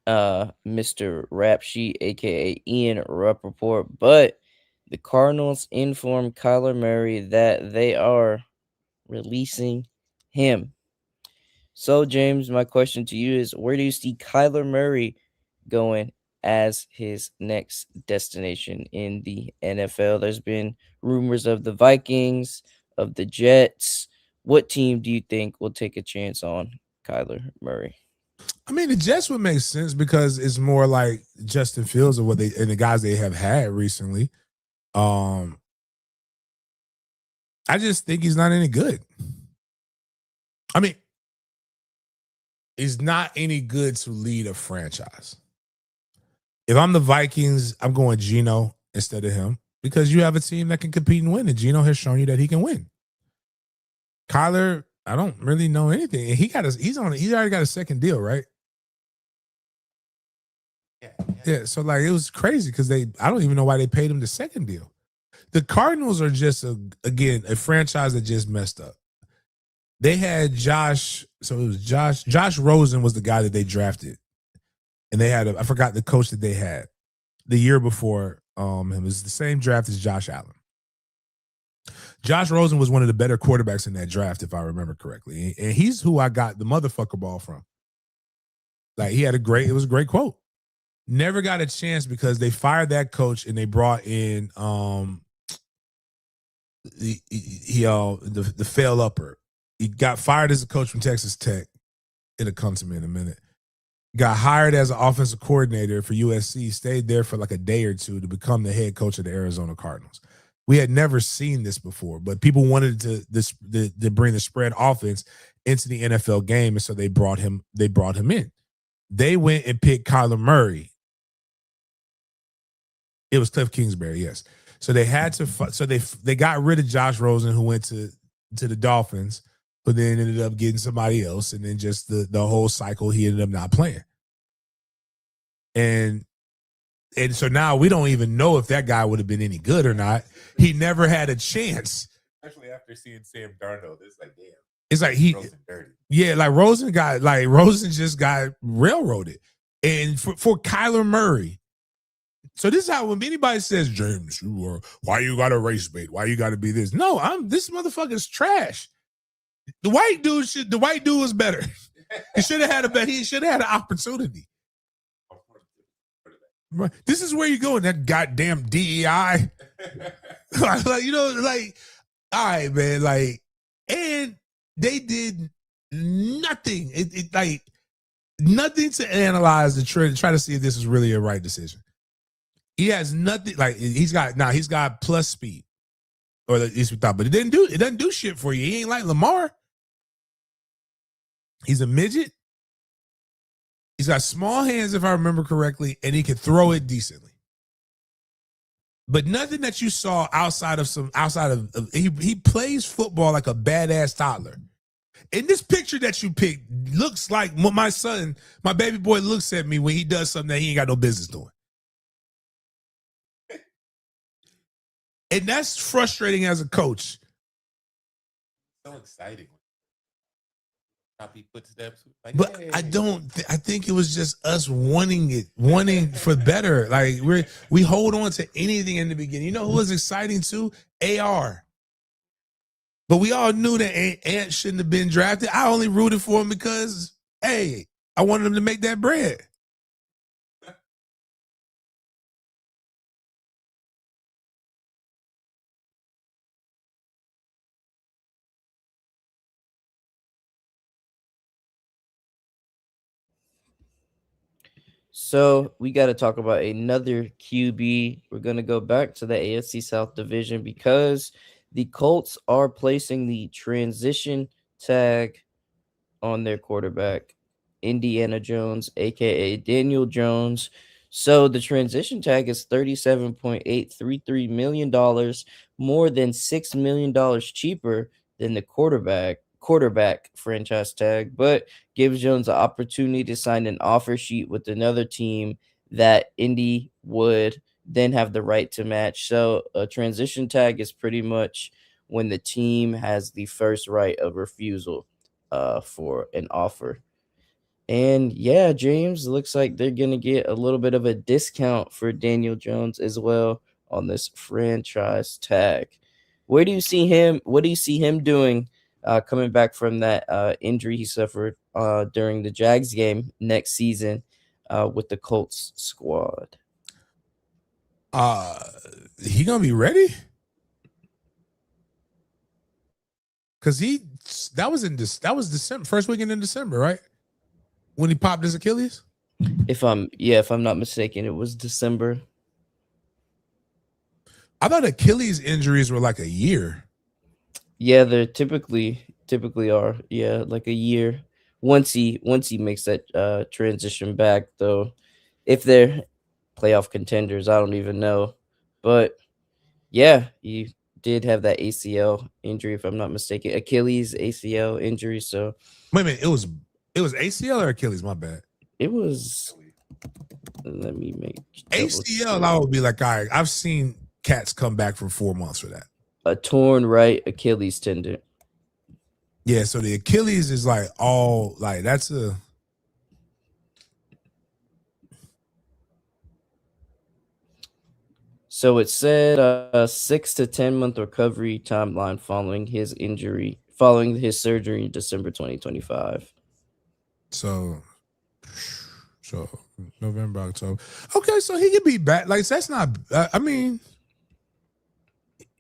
Mr. Rap Sheet, aka Ian Rappaport. But the Cardinals informed Kyler Murray that they are releasing him. So, James, my question to you is, where do you see Kyler Murray going as his next destination in the NFL? There's been rumors of the Vikings, of the Jets. What team do you think will take a chance on Kyler Murray? I mean, the Jets would make sense because it's more like Justin Fields and the guys they have had recently. I just think he's not any good. I mean, he's not any good to lead a franchise. If I'm the Vikings, I'm going Geno instead of him because you have a team that can compete and win, and Geno has shown you that he can win. Kyler, I don't really know anything. He's already got a second deal, right? Yeah. So like it was crazy because I don't even know why they paid him the second deal. The Cardinals are just again a franchise that just messed up. They had Josh, so it was Josh Rosen was the guy that they drafted, and they had I forgot the coach that they had the year before him. It was the same draft as Josh Allen. Josh Rosen was one of the better quarterbacks in that draft, if I remember correctly, and he's who I got the motherfucker ball from. Like it was a great quote. Never got a chance because they fired that coach and they brought in the fail upper. He got fired as a coach from Texas Tech. It'll come to me in a minute. got hired as an offensive coordinator for USC, stayed there for like a day or two to become the head coach of the Arizona Cardinals. We had never seen this before, but people wanted to bring the spread offense into the NFL game, and so they brought him in. They went and picked Kyler Murray. It was Cliff Kingsbury, yes. So they had to. So they got rid of Josh Rosen, who went to the Dolphins, but then ended up getting somebody else, and then just the whole cycle, he ended up not playing. And so now we don't even know if that guy would have been any good or not. He never had a chance. Especially after seeing Sam Darnold, it's like, damn. It's like he, Rosen dirty. Yeah, like Rosen just got railroaded. And for Kyler Murray, so this is how when anybody says, James, why you got to race bait? Why you got to be this? No, this motherfucker's trash. The white dude was better. He should have had an opportunity. This is where you go in that goddamn DEI. Like, all right, man, and they did nothing. It like nothing to analyze the trend, try to see if this is really a right decision. He has nothing. Like he's got plus speed, or at least we thought, but it doesn't do shit for you. He ain't like Lamar. He's a midget. He's got small hands, if I remember correctly, and he can throw it decently. But nothing that you saw outside of he plays football like a badass toddler. And this picture that you picked looks like what my baby boy looks at me when he does something that he ain't got no business doing. And that's frustrating as a coach. So exciting. Copy footsteps. Like, but hey. I think it was just us wanting for better. Like we hold on to anything in the beginning. You know who was exciting too? AR. But we all knew that Ant shouldn't have been drafted. I only rooted for him because, hey, I wanted him to make that bread. So we got to talk about another QB. We're going to go back to the AFC South division because the Colts are placing the transition tag on their quarterback, Indiana Jones, aka Daniel Jones. So the transition tag is $37.833 million, more than $6 million cheaper than the quarterback franchise tag, but gives Jones the opportunity to sign an offer sheet with another team that Indy would then have the right to match. So a transition tag is pretty much when the team has the first right of refusal for an offer. And yeah, James, looks like they're going to get a little bit of a discount for Daniel Jones as well on this franchise tag. Where do you see him? What do you see him doing coming back from that injury he suffered during the Jags game next season with the Colts squad? He gonna be ready? Because that was December, first weekend in December, right? When he popped his Achilles? If I'm not mistaken, it was December. I thought Achilles injuries were like a year. Yeah, they're typically are. Yeah, like a year. Once he makes that transition back, though, if they're playoff contenders, I don't even know. But yeah, he did have that ACL injury, if I'm not mistaken. Achilles ACL injury. So wait a minute, it was ACL or Achilles? My bad. It was. Let me make ACL. I would be like, all right, I've seen cats come back for 4 months for that. A torn right Achilles tendon. Yeah, so the Achilles is like all like that's a. So it said a 6 to 10 month recovery timeline following his surgery in December 2025. So November, October. Okay, so he could be back. Like that's not. I mean,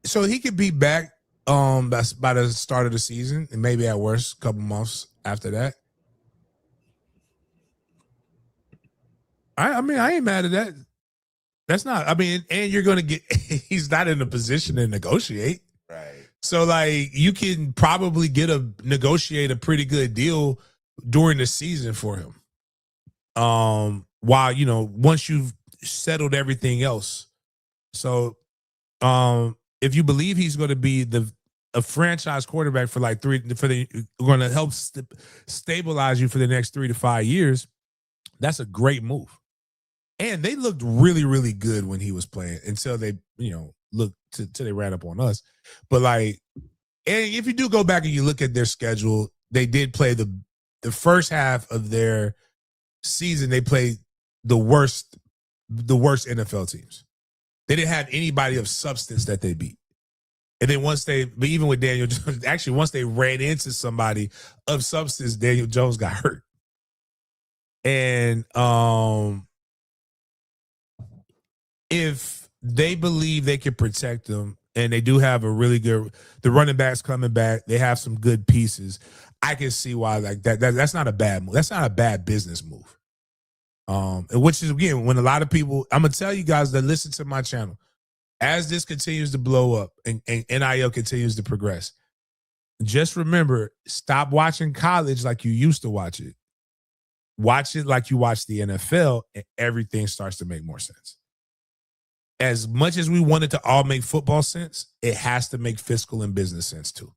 so he could be back. That's by the start of the season, and maybe at worst, a couple months after that. I mean, I ain't mad at that. That's not. I mean, and you're gonna get. He's not in a position to negotiate. Right. So like, you can probably negotiate a pretty good deal during the season for him. While once you've settled everything else. So, if you believe he's going to be a franchise quarterback for like going to help stabilize you for the next 3 to 5 years, that's a great move. And they looked really, really good when he was playing until they, looked till they ran up on us. But like, and if you do go back and you look at their schedule, they did play the first half of their season. They played the worst NFL teams. They didn't have anybody of substance that they beat. And then but even with Daniel Jones, actually, once they ran into somebody of substance, Daniel Jones got hurt. And if they believe they can protect them, and they do have the running backs coming back, they have some good pieces. I can see why like that's not a bad move. That's not a bad business move. Which is, again, when a lot of people, I'm gonna tell you guys that listen to my channel, as this continues to blow up and NIL continues to progress, just remember, stop watching college like you used to watch it. Watch it like you watch the NFL, and everything starts to make more sense. As much as we want it to all make football sense, it has to make fiscal and business sense too.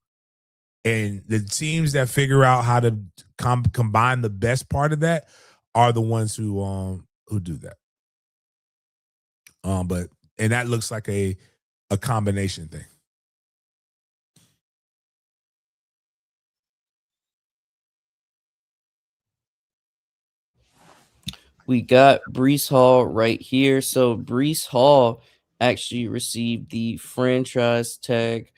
And the teams that figure out how to combine the best part of that are the ones who do that. And that looks like a combination thing. We got Breece Hall right here. So Breece Hall actually received the franchise tag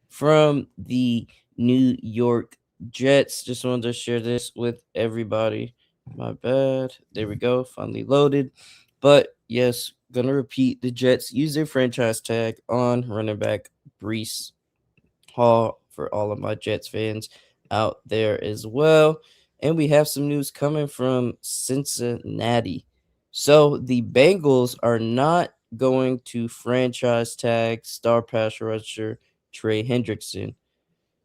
from the New York Jets. Just wanted to share this with everybody. My bad. There we go. Finally loaded. But yes, gonna repeat, the Jets use their franchise tag on running back Breece Hall for all of my Jets fans out there as well. And we have some news coming from Cincinnati. So the Bengals are not going to franchise tag star pass rusher Trey Hendrickson.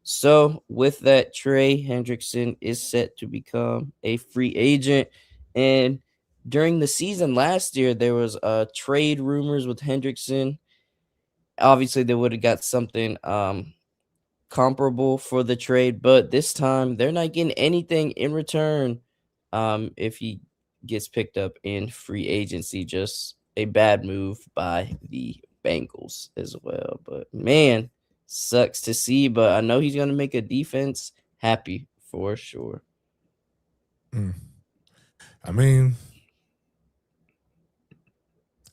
So with that, Trey Hendrickson is set to become a free agent. And during the season last year, there was trade rumors with Hendrickson. Obviously, they would have got something comparable for the trade, but this time they're not getting anything in return if he gets picked up in free agency. Just a bad move by the Bengals as well. But man, sucks to see, but I know he's going to make a defense happy for sure. I mean,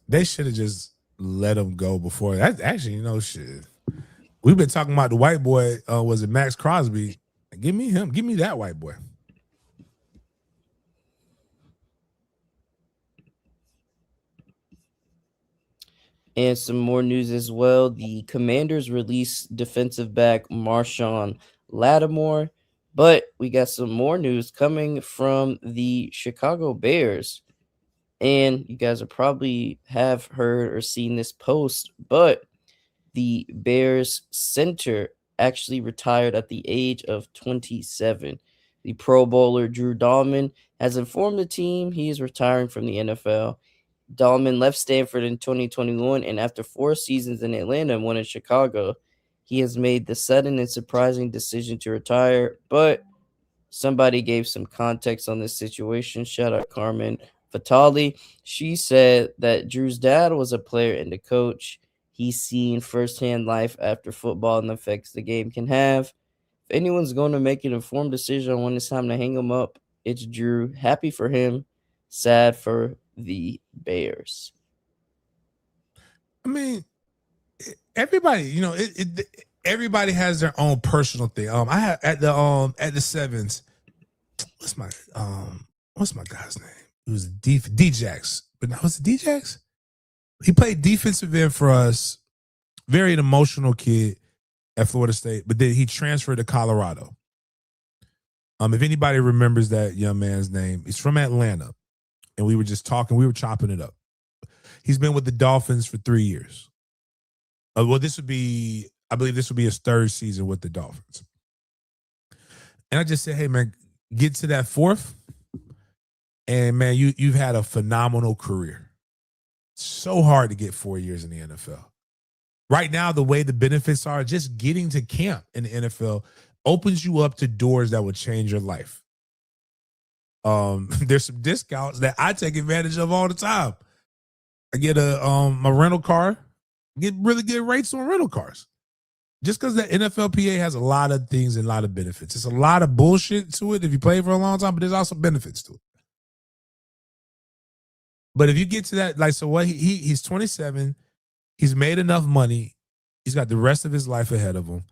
they should have just let him go before. That's actually, shit. We've been talking about the white boy. Was it Max Crosby? Give me him. Give me that white boy. And some more news as well. The Commanders released defensive back Marshawn Lattimore, but we got some more news coming from the Chicago Bears. And you guys are probably have heard or seen this post, but the Bears center actually retired at the age of 27. The Pro Bowler Drew Dahlman has informed the team he is retiring from the NFL. Dahlman left Stanford in 2021, and after 4 seasons in Atlanta and 1 in Chicago, he has made the sudden and surprising decision to retire. But somebody gave some context on this situation. Shout out Carmen Fatali. She said that Drew's dad was a player and a coach. He's seen firsthand life after football and the effects the game can have. If anyone's going to make an informed decision on when it's time to hang him up, it's Drew. Happy for him, sad for the Bears. I mean, everybody, everybody has their own personal thing. I had at the sevens. What's my guy's name? It was D-Jax. But now was it D-Jax? He played defensive end for us. Very emotional kid at Florida State, but then he transferred to Colorado. If anybody remembers that young man's name, he's from Atlanta. and we were just talking. We were chopping it up. He's been with the Dolphins for 3 years. Well, I believe this would be his third season with the Dolphins. And I just said, hey, man, get to that fourth. And, man, you've had a phenomenal career. So hard to get 4 years in the NFL. Right now, the way the benefits are, just getting to camp in the NFL opens you up to doors that would change your life. There's some discounts that I take advantage of all the time. I get my rental car, get really good rates on rental cars. Just because the NFLPA has a lot of things and a lot of benefits. It's a lot of bullshit to it if you play for a long time, but there's also benefits to it. But if you get to that, like, so what he's 27, he's made enough money, he's got the rest of his life ahead of him.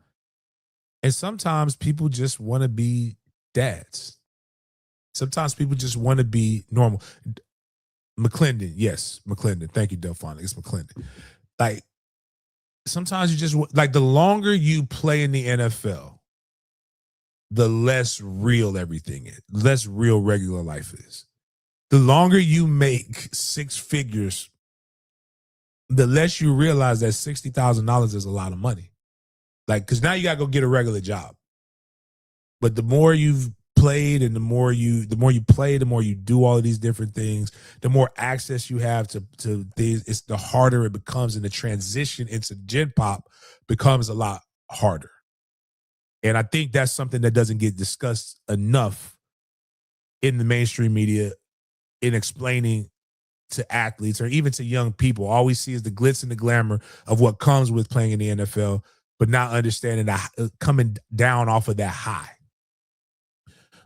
And sometimes people just want to be dads. Sometimes people just want to be normal. McClendon, yes, McClendon. Thank you, Delphonic. It's McClendon. Like, sometimes you just, like, the longer you play in the NFL, the less real everything is, less real regular life is. The longer you make six figures, the less you realize that $60,000 is a lot of money. Like, because now you got to go get a regular job. But the more you've played and the more you play, the more you do all of these different things, the more access you have to things, it's the harder it becomes, and the transition into Gen Pop becomes a lot harder. And I think that's something that doesn't get discussed enough in the mainstream media in explaining to athletes or even to young people. All we see is the glitz and the glamour of what comes with playing in the NFL, but not understanding that coming down off of that high.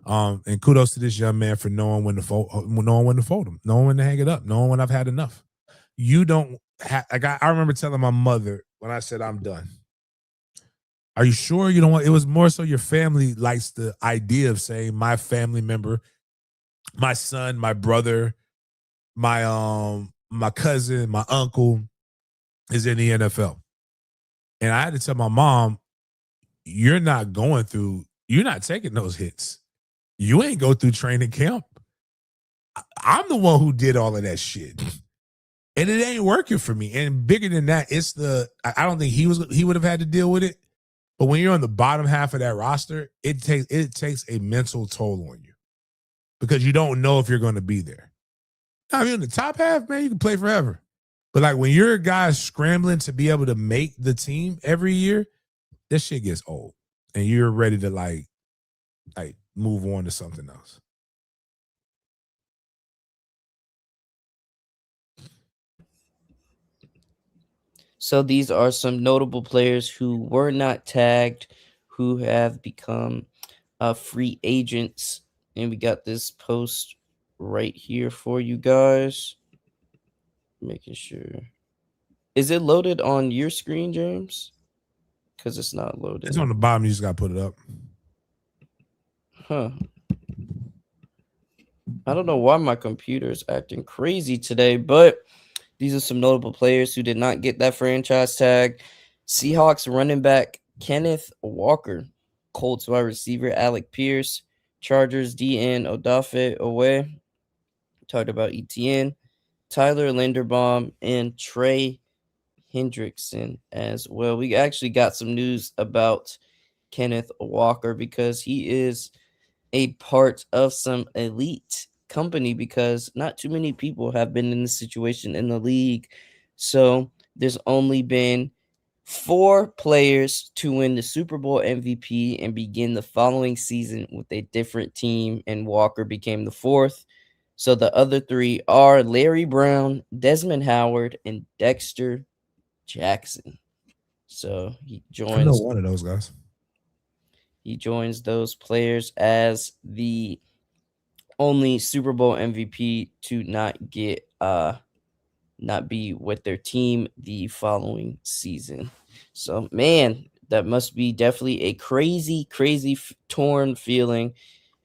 And kudos to this young man for knowing when to fold him, knowing when to hang it up, knowing when I've had enough. You don't have. I remember telling my mother when I said I'm done. Are you sure you don't want? It was more so your family likes the idea of saying my family member, my son, my brother, my cousin, my uncle is in the NFL. And I had to tell my mom, you're not taking those hits. You ain't go through training camp. I'm the one who did all of that shit. And it ain't working for me. And bigger than that, I don't think he would have had to deal with it. But when you're on the bottom half of that roster, it takes a mental toll on you because you don't know if you're going to be there. Now, if you're in the top half, man, you can play forever. But like when you're a guy scrambling to be able to make the team every year, this shit gets old. And you're ready to like move on to something else. So these are some notable players who were not tagged, who have become free agents. And we got this post right here for you guys. Making sure. Is it loaded on your screen, James? Because it's not loaded. It's on the bottom. You just got to put it up. Huh. I don't know why my computer is acting crazy today, but these are some notable players who did not get that franchise tag. Seahawks running back Kenneth Walker, Colts wide receiver Alec Pierce, Chargers DN Odafe Owe, talked about ETN, Tyler Linderbaum, and Trey Hendrickson as well. We actually got some news about Kenneth Walker because he is a part of some elite company, because not too many people have been in this situation in the league. So there's only been 4 players to win the Super Bowl MVP and begin the following season with a different team, and Walker became the 4th. So the other 3 are Larry Brown, Desmond Howard, and Dexter Jackson. So he joins. I know one of those guys. He joins those players as the only Super Bowl MVP to not get not be with their team the following season. So man, that must be definitely a crazy torn feeling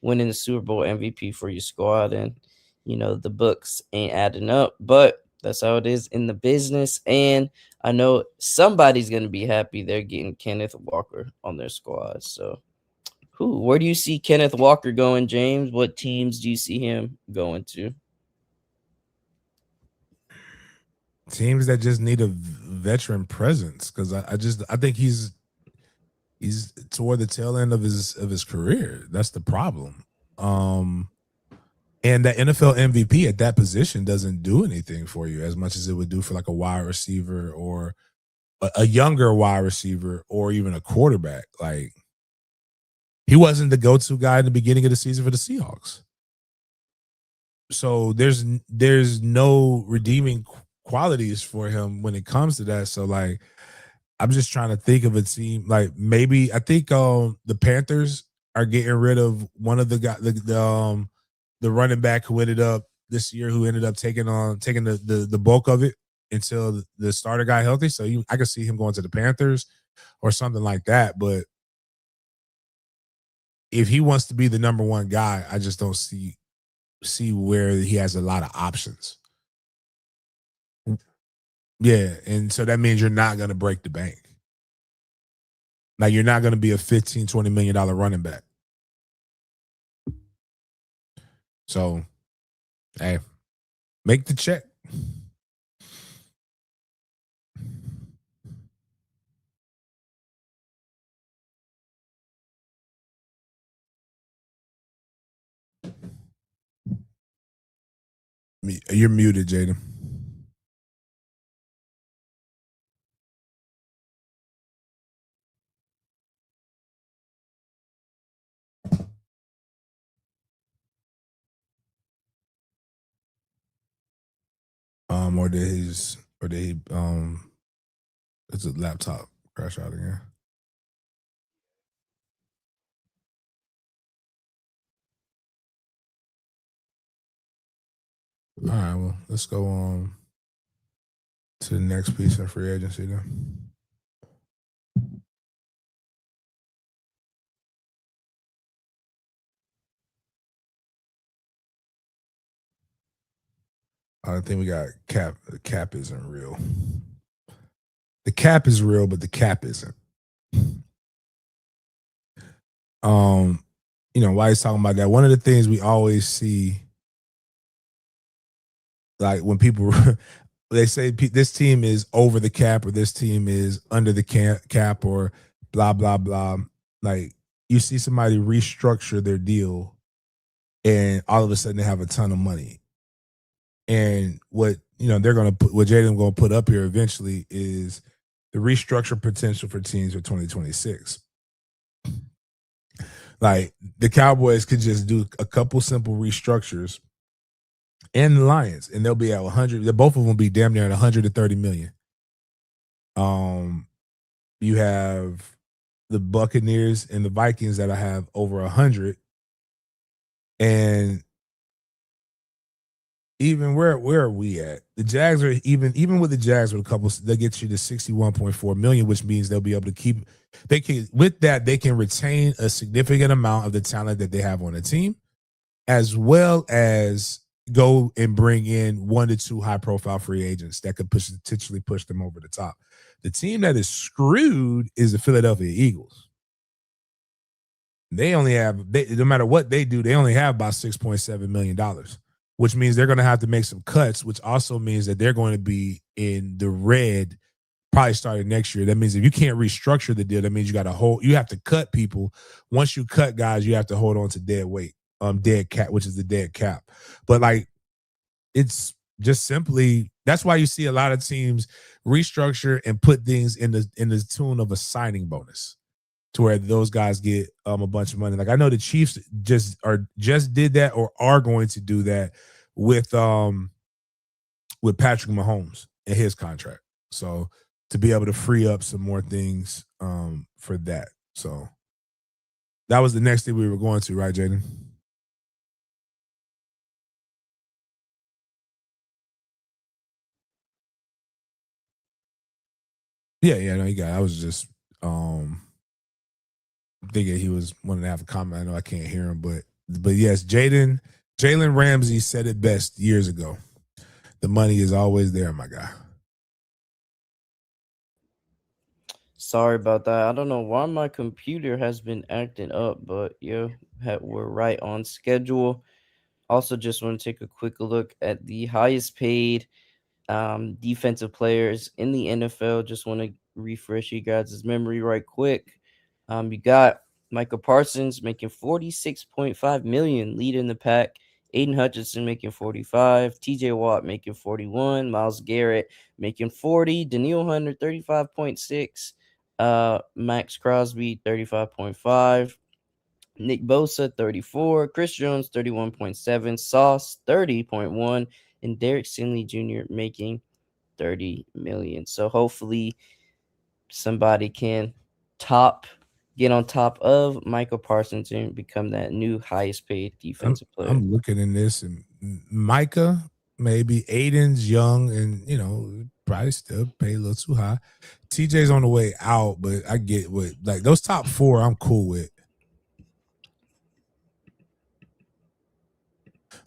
winning the Super Bowl MVP for your squad, and the books ain't adding up, but that's how it is in the business. And I know somebody's going to be happy they're getting Kenneth Walker on their squad. So where do you see Kenneth Walker going, James? What teams do you see him going to? teams that just need a veteran presence because I think he's toward the tail end of his career. That's the problem. Um, and the NFL MVP at that position doesn't do anything for you as much as it would do for like a wide receiver or a younger wide receiver or even a quarterback. Like he wasn't the go-to guy in the beginning of the season for the Seahawks. So there's no redeeming qualities for him when it comes to that. So like I'm just trying to think of a team like maybe I think the Panthers are getting rid of one of the guy the running back who ended up this year who ended up taking the bulk of it until the starter got healthy. So I could see him going to the Panthers or something like that. But if he wants to be the number one guy, I just don't see where he has a lot of options. Yeah, and so that means you're not going to break the bank. Like you're not going to be a 15, $20 million running back. So, hey, make the check. You're muted, Jaden. Or did he it's a laptop crash out again. All right, well, let's go to the next piece of free agency then. I think we got cap. The cap isn't real. The cap is real, but the cap isn't. Why he's talking about that. One of the things we always see, like when people they say this team is over the cap or this team is under the cap or blah blah blah. Like you see somebody restructure their deal, and all of a sudden they have a ton of money. And what they're going to put, what Jaden going to put up here eventually is the restructure potential for teams for 2026. Like the Cowboys could just do a couple simple restructures, and the Lions, and they'll be at 100. Both of them will be damn near at 130 million. You have the Buccaneers and the Vikings that I have over 100, and even where are we at? The Jags are even with the Jags with a couple, they get you to 61.4 million, which means they'll be able to keep. They can with that they can retain a significant amount of the talent that they have on the team, as well as go and bring in 1 to 2 high profile free agents that could potentially push them over the top. The team that is screwed is the Philadelphia Eagles. They only have no matter what they do, they only have about $6.7 million, which means they're going to have to make some cuts, which also means that they're going to be in the red probably starting next year. That means if you can't restructure the deal, that means you have to cut people. Once you cut guys, you have to hold on to dead weight, dead cap, which is the dead cap. But like, it's just simply, that's why you see a lot of teams restructure and put things in the tune of a signing bonus, to where those guys get a bunch of money. Like I know the Chiefs just did that or are going to do that with Patrick Mahomes and his contract. So to be able to free up some more things for that. So that was the next thing we were going to, right, Jaden? Yeah, no, you got it. I was just thinking he was wanting to have a comment. I know I can't hear him, but yes, Jalen Ramsey said it best years ago. The money is always there, my guy. Sorry about that. I don't know why my computer has been acting up, but yeah, we're right on schedule. Also, just want to take a quick look at the highest paid defensive players in the NFL. Just want to refresh you guys' memory right quick. You got Michael Parsons making 46.5 million, leading the pack. Aiden Hutchinson making 45, TJ Watt making 41, Myles Garrett making 40, Daniil Hunter 35.6, Max Crosby 35.5, Nick Bosa 34, Chris Jones 31.7, Sauce 30.1, and Derek Stingley Jr. making 30 million. So hopefully somebody can get on top of Michael Parsons and become that new highest paid defensive player. I'm looking in this, and Micah, maybe Aiden's young, and probably still pay a little too high. TJ's on the way out, but I get what, like, those top 4 I'm cool with.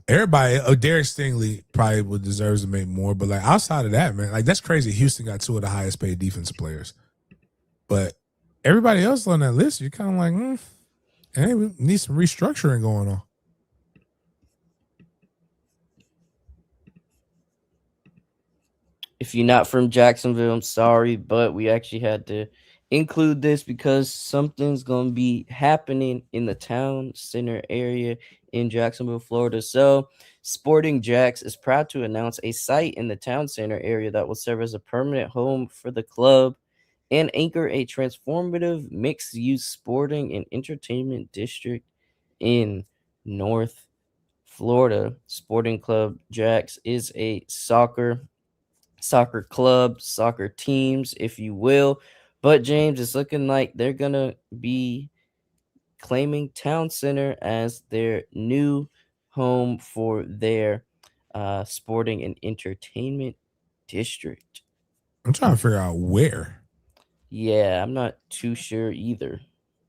Everybody, Derek Stingley probably would deserves to make more, but like outside of that, man, like that's crazy. Houston got 2 of the highest paid defensive players, but everybody else on that list, you're kind of like, hey, we need some restructuring going on. If you're not from Jacksonville, I'm sorry, but we actually had to include this because something's going to be happening in the town center area in Jacksonville, Florida. So, Sporting Jacks is proud to announce a site in the town center area that will serve as a permanent home for the club and anchor a transformative mixed-use sporting and entertainment district in North Florida. Sporting Club Jacks is a soccer club, soccer teams, if you will. But James, it's looking like they're going to be claiming Town Center as their new home for their sporting and entertainment district. I'm trying to figure out where. Yeah, I'm not too sure either.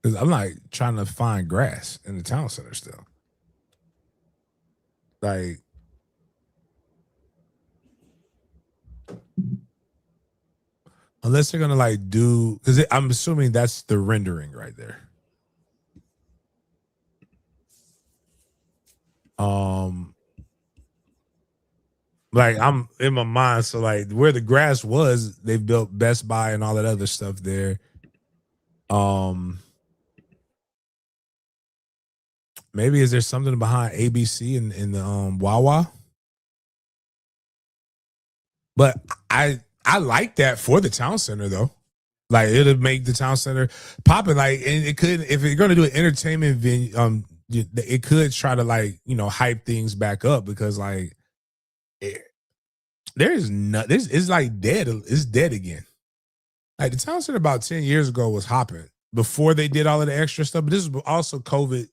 Because I'm like trying to find grass in the town center still. Like, unless they're gonna like do, because I'm assuming that's the rendering right there. Like I'm in my mind, so like where the grass was, they've built Best Buy and all that other stuff there. Maybe is there something behind ABC in the Wawa? But I like that for the town center though. Like it'll make the town center popping. Like, and it could, if you're gonna do an entertainment venue, it could try to like hype things back up, because like there's it's like dead. It's dead again. Like the town center about 10 years ago was hopping before they did all of the extra stuff. But this is also COVID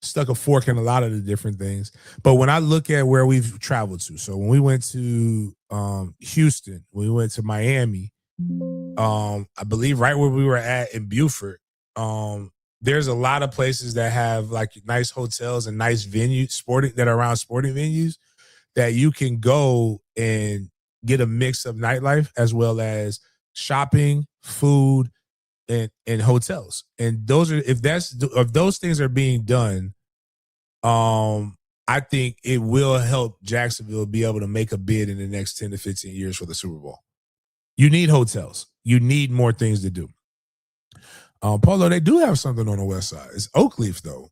stuck a fork in a lot of the different things. But when I look at where we've traveled to, so when we went to Houston, when we went to Miami, I believe right where we were at in Beaufort, there's a lot of places that have like nice hotels and nice venues, that are around sporting venues, that you can go and get a mix of nightlife as well as shopping, food, and hotels. And those are, if those things are being done, I think it will help Jacksonville be able to make a bid in the next 10 to 15 years for the Super Bowl. You need hotels. You need more things to do. Polo, they do have something on the west side. It's Oakleaf, though.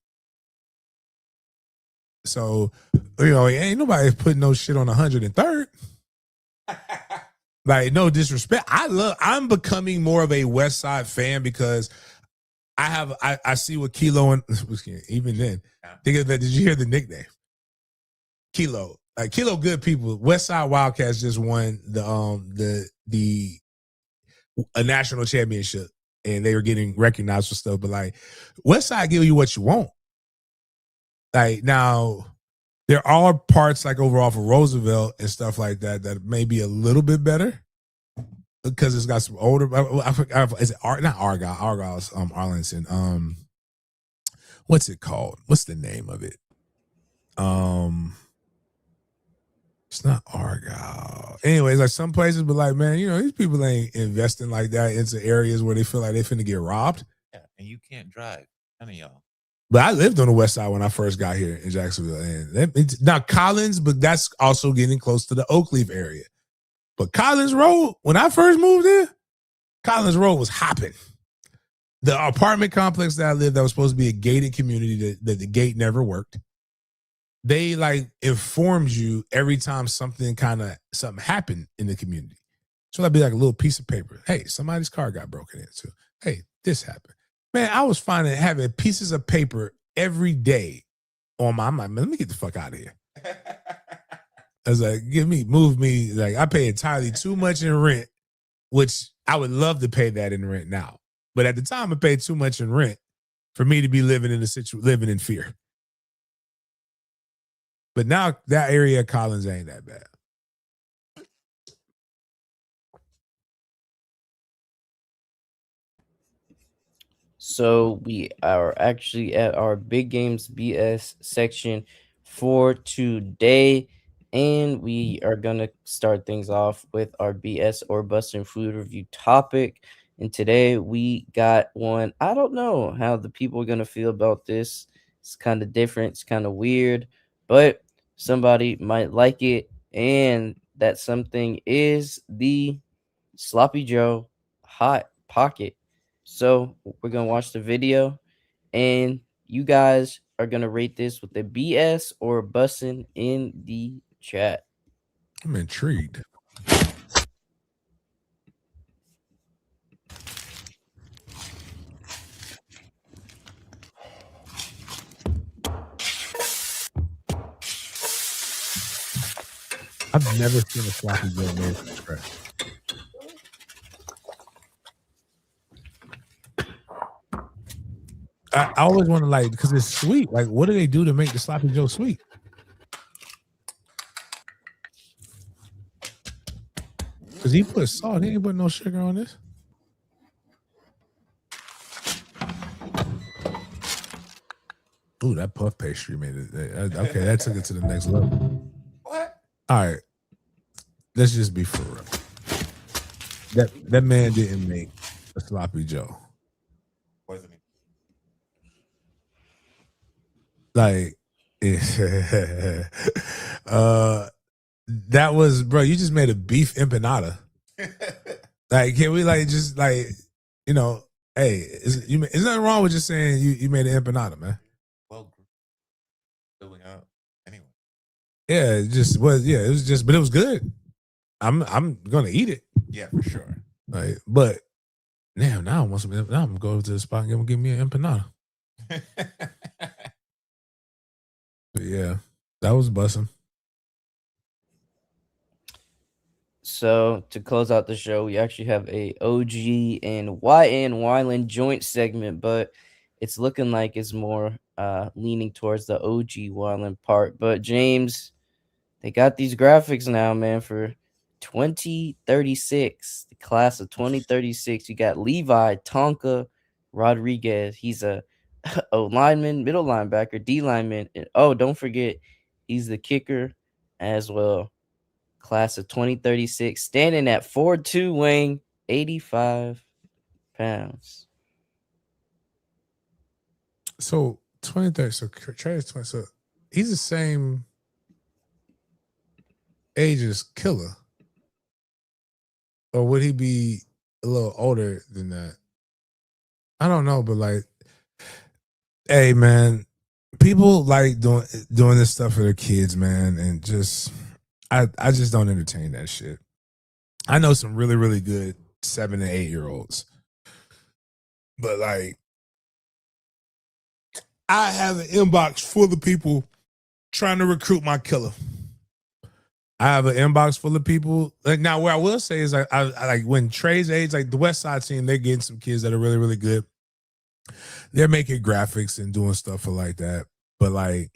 So, ain't nobody putting no shit on 103rd. Like, no disrespect. I'm becoming more of a West Side fan because I see what Kilo and even then. Think of that. Did you hear the nickname? Kilo. Like Kilo, good people. West Side Wildcats just won a national championship, and they were getting recognized for stuff. But like, West Side give you what you want. Like, now, there are parts like over off of Roosevelt and stuff like that may be a little bit better because it's got some older. Is it not Argyle? Argyle's Arlington. What's it called? What's the name of it? It's not Argyle. Anyways, like some places, but like, man, these people ain't investing like that into areas where they feel like they finna get robbed. Yeah, and you can't drive. None of y'all. But I lived on the west side when I first got here in Jacksonville. And now Collins, but that's also getting close to the Oakleaf area. But Collins Road, when I first moved there, Collins Road was hopping. The apartment complex that I lived, that was supposed to be a gated community, that the gate never worked. They like informed you every time something happened in the community. So that'd be like a little piece of paper. Hey, somebody's car got broken into. Hey, this happened. Man, I was having pieces of paper every day on my mind. Man, let me get the fuck out of here. I was like, move me. Like, I pay entirely too much in rent, which I would love to pay that in rent now. But at the time, I paid too much in rent for me to be living in fear. But now that area of Collins ain't that bad. So we are actually at our Big Games BS section for today, and we are gonna start things off with our BS or busting food review topic. And today we got one. I don't know how the people are gonna feel about this. It's kind of different. It's kind of weird, but somebody might like it. And that something is the Sloppy Joe Hot Pocket. So we're gonna watch the video, and you guys are gonna rate this with a BS or bussin' in the chat. I'm intrigued. I've never seen a sloppy Joe made from scratch. I always want to, like, because it's sweet. Like, what do they do to make the sloppy Joe sweet? Because he put salt. He ain't put no sugar on this. Ooh, that puff pastry made it. Okay, that took it to the next level. What? All right. Let's just be for real. That man didn't make a sloppy Joe. Wasn't it? Like, that was, bro, you just made a beef empanada. Like, can we, like, just, like, you know, hey, is nothing wrong with just saying you made an empanada, man? Well, filling up anyway. Yeah, it was just, but it was good. I'm gonna eat it. Yeah, for sure. Like, but now I want some. Now I'm gonna go to the spot and give me an empanada. But yeah, that was bussin'. So to close out the show, we actually have a OG and YN Wyland joint segment, but it's looking like it's more leaning towards the OG Wyland part. But James, they got these graphics now, man, for 2036, the class of 2036. You got Levi Tonka Rodriguez. He's a lineman, middle linebacker, D lineman. And, oh, don't forget, he's the kicker as well. Class of 2036, standing at 4'2", weighing 85 pounds. So 23. So Trey is 20. So he's the same age as Killer, or would he be a little older than that? I don't know, but like, hey man, people like doing this stuff for their kids, man, and just I just don't entertain that shit. I know some really, really good 7 and 8-year-olds, but like, I have an inbox full of people trying to recruit my killer. I have an inbox full of people. Like, now, what I will say is, I like when Trey's age, like the West Side team, they're getting some kids that are really, really good. They're making graphics and doing stuff like that. But like,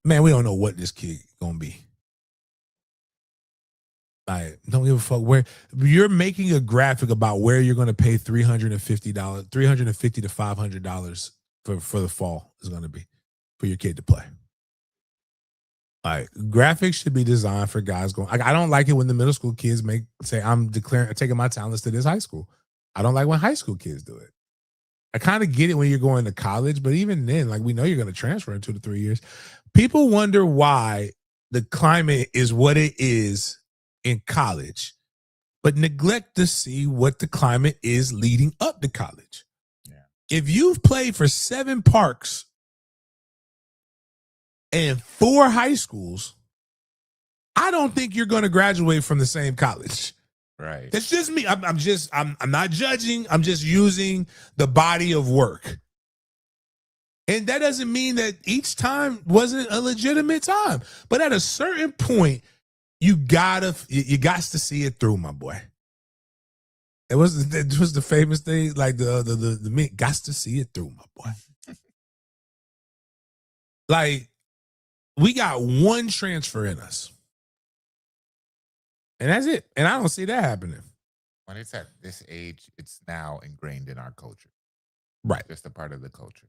man, we don't know what this kid gonna be. Like, don't give a fuck where you're making a graphic about where you're gonna pay $350, $350 to $500 for the fall is gonna be for your kid to play. Like, graphics should be designed for guys going. Like, I don't like it when the middle school kids say I'm taking my talents to this high school. I don't like when high school kids do it. I kind of get it when you're going to college, but even then, like, we know you're going to transfer in 2 to 3 years. People wonder why the climate is what it is in college, but neglect to see what the climate is leading up to college. Yeah. If you've played for 7 parks and 4 high schools, I don't think you're going to graduate from the same college. Right. That's just me. I'm not judging. I'm just using the body of work. And that doesn't mean that each time wasn't a legitimate time. But at a certain point, you got to see it through, my boy. It was the famous thing, like the men got to see it through, my boy. Like, we got one transfer in us. And that's it. And I don't see that happening. When it's at this age, it's now ingrained in our culture. Right. Just a part of the culture.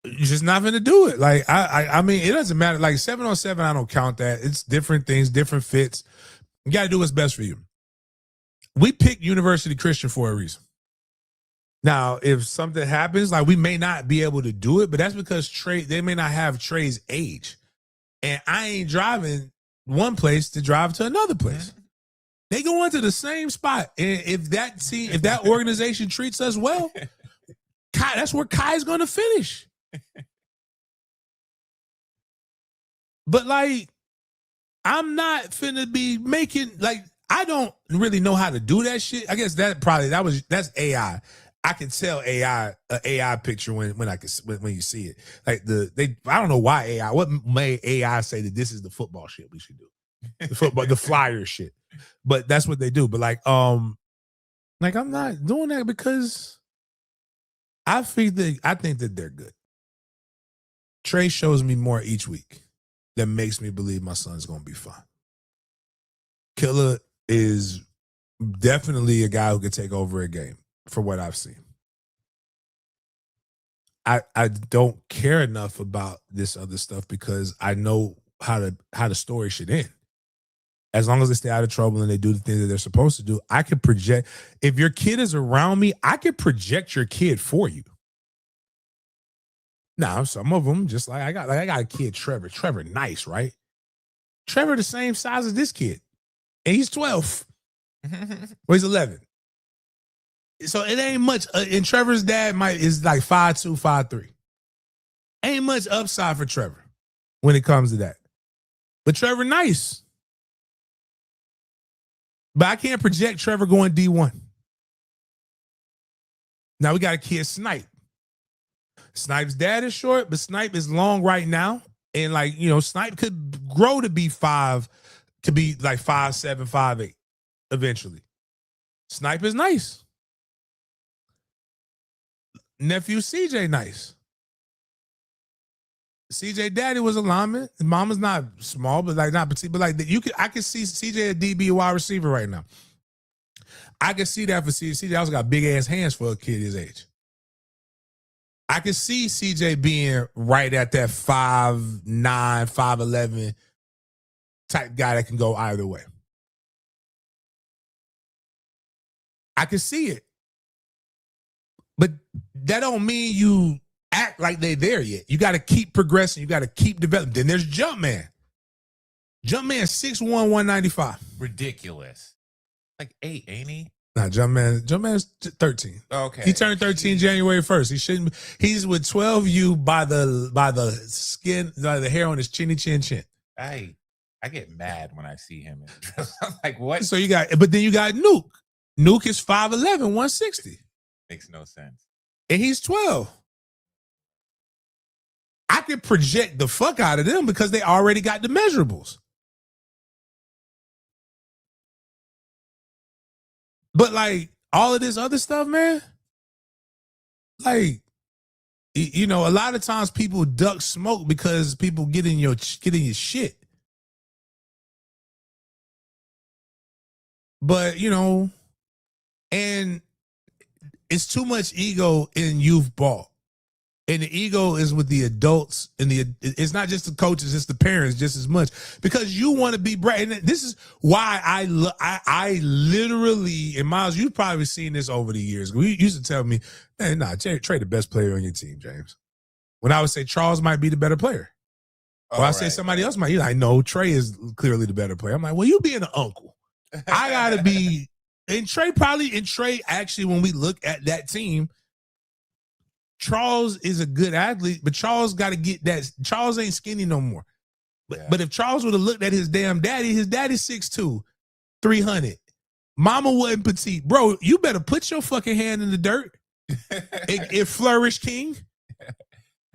You're just not going to do it. Like, I mean, it doesn't matter. Like 7-on-7, I don't count that. It's different things, different fits. You got to do what's best for you. We picked University Christian for a reason. Now, if something happens, like we may not be able to do it, but that's because they may not have Trey's age. And I ain't driving one place to drive to another place. They go into the same spot. And if that organization treats us well, Kai, that's where Kai's going to finish. But like, I'm not finna be making, like, I don't really know how to do that shit. I guess that's AI. I can tell AI an AI picture when you see it. Like I don't know why AI. What made AI say that this is the football shit we should do? The flyer shit. But that's what they do. But like I'm not doing that because I think that they're good. Trey shows me more each week that makes me believe my son's gonna be fine. Killer is definitely a guy who could take over a game for what I've seen. I don't care enough about this other stuff because I know how the story should end. As long as they stay out of trouble and they do the things that they're supposed to do, I can project. If your kid is around me, I can project your kid for you. Now, some of them, just like I got a kid, Trevor. Trevor, nice, right? Trevor, the same size as this kid, and he's 12. Or he's 11. So it ain't much. And Trevor's dad is like 5'2", 5'3". Ain't much upside for Trevor when it comes to that. But Trevor, nice. But I can't project Trevor going D1. Now we got a kid, Snipe. Snipe's dad is short, but Snipe is long right now. And like, Snipe could grow to be 5, to be like 5'7", 5'8", eventually. Snipe is nice. Nephew CJ, nice. CJ daddy was a lineman. His mama's not small, but like not petite, but like I can see CJ a DB wide receiver right now. I can see that for CJ. CJ also got big ass hands for a kid his age. I can see CJ being right at that 5'9", 5'11" type guy that can go either way. I can see it. But that don't mean you act like they're there yet. You got to keep progressing. You got to keep developing. Then there's Jumpman. Jumpman 6'1", 195. Ridiculous. Like 8, ain't he? Nah, Jumpman's 13. Okay. He turned 13 January 1st. He shouldn't. He's with 12U by the skin, by the hair on his chinny chin chin. I get mad when I see him. I'm like, what? So but then you got Nuke. Nuke is 5'11", 160. Makes no sense. And he's 12. I can project the fuck out of them because they already got the measurables. But like all of this other stuff, man, like, a lot of times people duck smoke because people get in your shit. But, and it's too much ego in youth ball. And the ego is with the adults, and it's not just the coaches, it's the parents just as much, because you want to be bright. And this is why I literally, and Miles, you've probably seen this over the years. You used to tell me, man, Trey the best player on your team, James. When I would say Charles might be the better player. Or I say somebody else might. You're like, no, Trey is clearly the better player. I'm like, well, you being an uncle. I gotta be. And Trey actually, when we look at that team, Charles is a good athlete, but Charles got to get that. Charles ain't skinny no more. But if Charles would have looked at his daddy's 6'2", 300. Mama wasn't petite. Bro, you better put your fucking hand in the dirt. It Flourish King.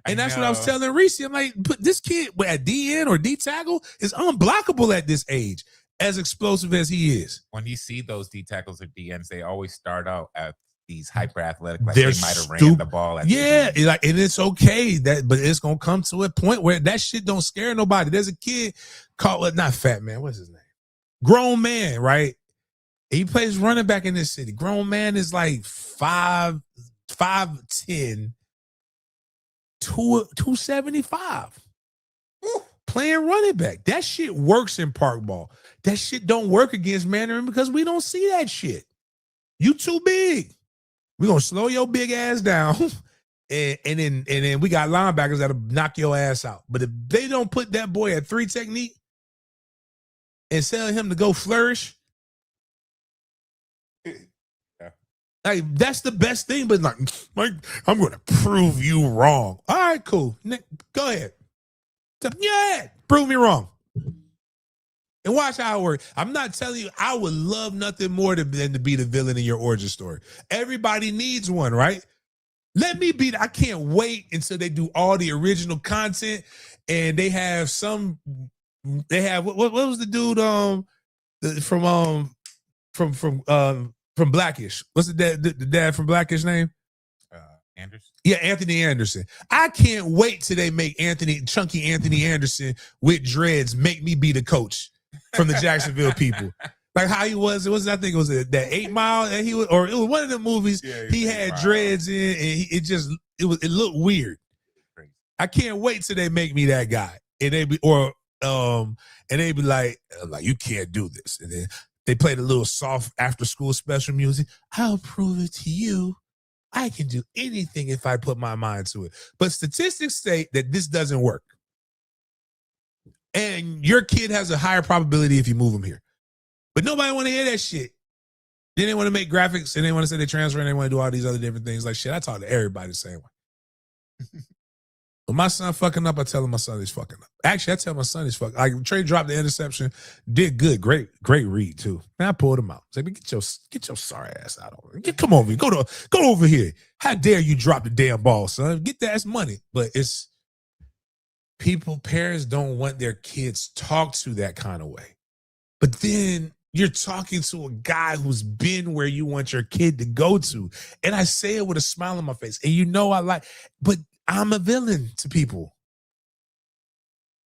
And that's what I was telling Reese. I'm like, put this kid at DN or D tackle is unblockable at this age, as explosive as he is. When you see those D tackles or DNs, they always start out at these hyper athletic, like They're they might have ran the ball. At and it's okay but it's gonna come to a point where that shit don't scare nobody. There's a kid called not fat man, what's his name? Grown man, right? He plays running back in this city. Grown man is like 5'10", 275. Playing running back. That shit works in park ball. That shit don't work against Mandarin because we don't see that shit. You too big. We're gonna slow your big ass down. And then we got linebackers that'll knock your ass out. But if they don't put that boy at 3 technique and sell him to go flourish, like that's the best thing. But like I'm gonna prove you wrong. All right, cool. Nick, go ahead. Yeah, prove me wrong. And watch how it works. I'm not telling you, I would love nothing more than to be the villain in your origin story. Everybody needs one, right? Let me be. I can't wait until they do all the original content and they have what was the dude from Blackish? What's the dad from Blackish name? Anderson. Yeah, Anthony Anderson. I can't wait till they make Chunky Anthony Anderson with dreads make me be the coach from the Jacksonville people. Like how he was, I think it was that 8 Mile that he was, or it was one of the movies. Yeah, he had dreads in, and it looked weird. Crazy. I can't wait till they make me that guy, and they be like, you can't do this, and then they played a little soft after school special music. I'll prove it to you. I can do anything if I put my mind to it. But statistics say that this doesn't work, and your kid has a higher probability if you move him here. But nobody want to hear that shit. Then they want to make graphics and they want to say they transfer and they want to do all these other different things. Like shit, I talk to everybody the same way. When my son fucking up, I tell him my son is fucking up. Actually, I tell my son he's fucking. Like Trey dropped the interception, did good, great read too. And I pulled him out. I was like, get your sorry ass out of here. Come over here. Go over here. How dare you drop the damn ball, son? Get that money. But it's parents don't want their kids talked to that kind of way. But then you're talking to a guy who's been where you want your kid to go to. And I say it with a smile on my face. And but I'm a villain to people.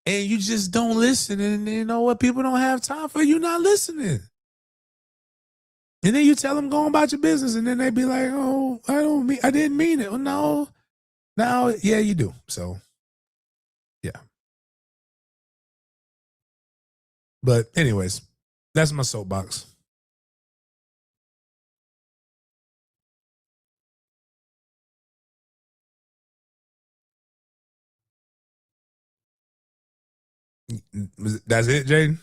And you just don't listen. And you know what? People don't have time for you not listening. And then you tell them go about your business. And then they be like, oh, I didn't mean it. Well, no. Now, yeah, you do. So, yeah. But anyways, that's my soapbox. That's it, Jaden?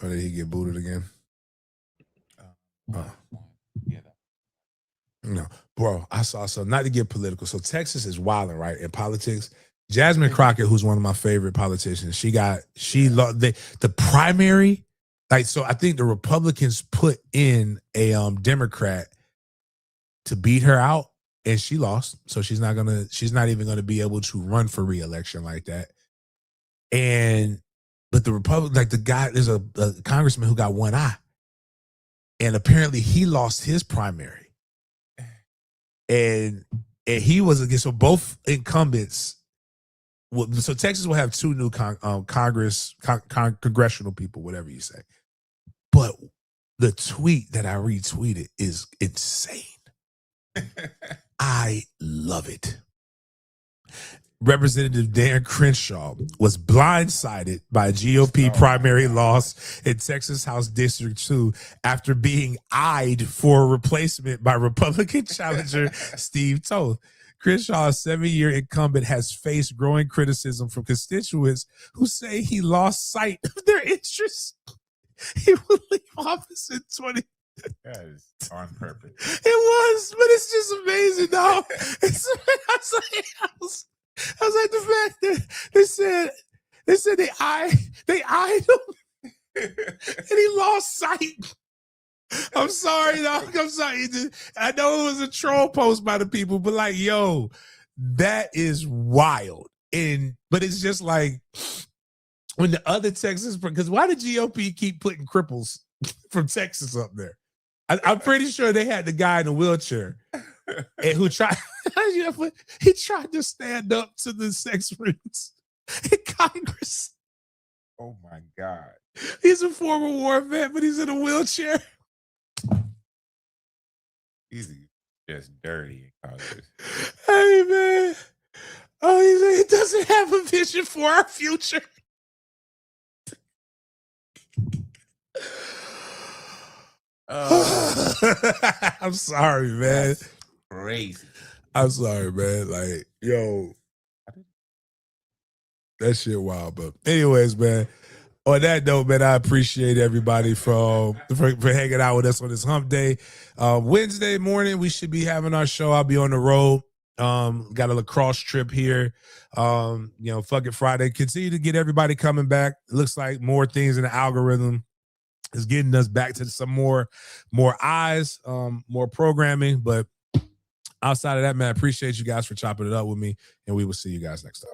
Or did he get booted again? Yeah. No, bro, I saw something, not to get political. So Texas is wilding, right, in politics. Jasmine Crockett, who's one of my favorite politicians, the primary, like, so I think the Republicans put in a Democrat to beat her out, and she lost. So she's not even gonna be able to run for re-election like that. But the Republican, like the guy, there's a congressman who got one eye, and apparently he lost his primary, and he was against, so both incumbents. So Texas will have 2 new congressional people, whatever you say. But the tweet that I retweeted is insane. I love it. Representative Dan Crenshaw was blindsided by a GOP primary loss in Texas House District 2 after being eyed for a replacement by Republican challenger Steve Toth. Crenshaw, a 7-year incumbent, has faced growing criticism from constituents who say he lost sight of their interests. He will leave office in 20. That is on purpose. It was, but it's just amazing, dog. I was like the fact that they said they eyed him and he lost sight. I'm sorry, dog. I'm sorry. I know it was a troll post by the people, but like, yo, that is wild. But it's just like when the other Texas, because why did GOP keep putting cripples from Texas up there? I'm pretty sure they had the guy in a wheelchair and who tried. He tried to stand up to the sex rings in Congress. Oh my God. He's a former war vet, but he's in a wheelchair. He's just dirty in Congress. Hey, man. Oh, he doesn't have a vision for our future. I'm sorry, man. That's crazy. I'm sorry, man. Like, yo, that shit wild. But anyways, man, on that note, man, I appreciate everybody for hanging out with us on this hump day. Wednesday morning, we should be having our show. I'll be on the road. Got a lacrosse trip here. Fuck it Friday. Continue to get everybody coming back. It looks like more things in the algorithm is getting us back to some more eyes, more programming. But outside of that, man, I appreciate you guys for chopping it up with me, and we will see you guys next time.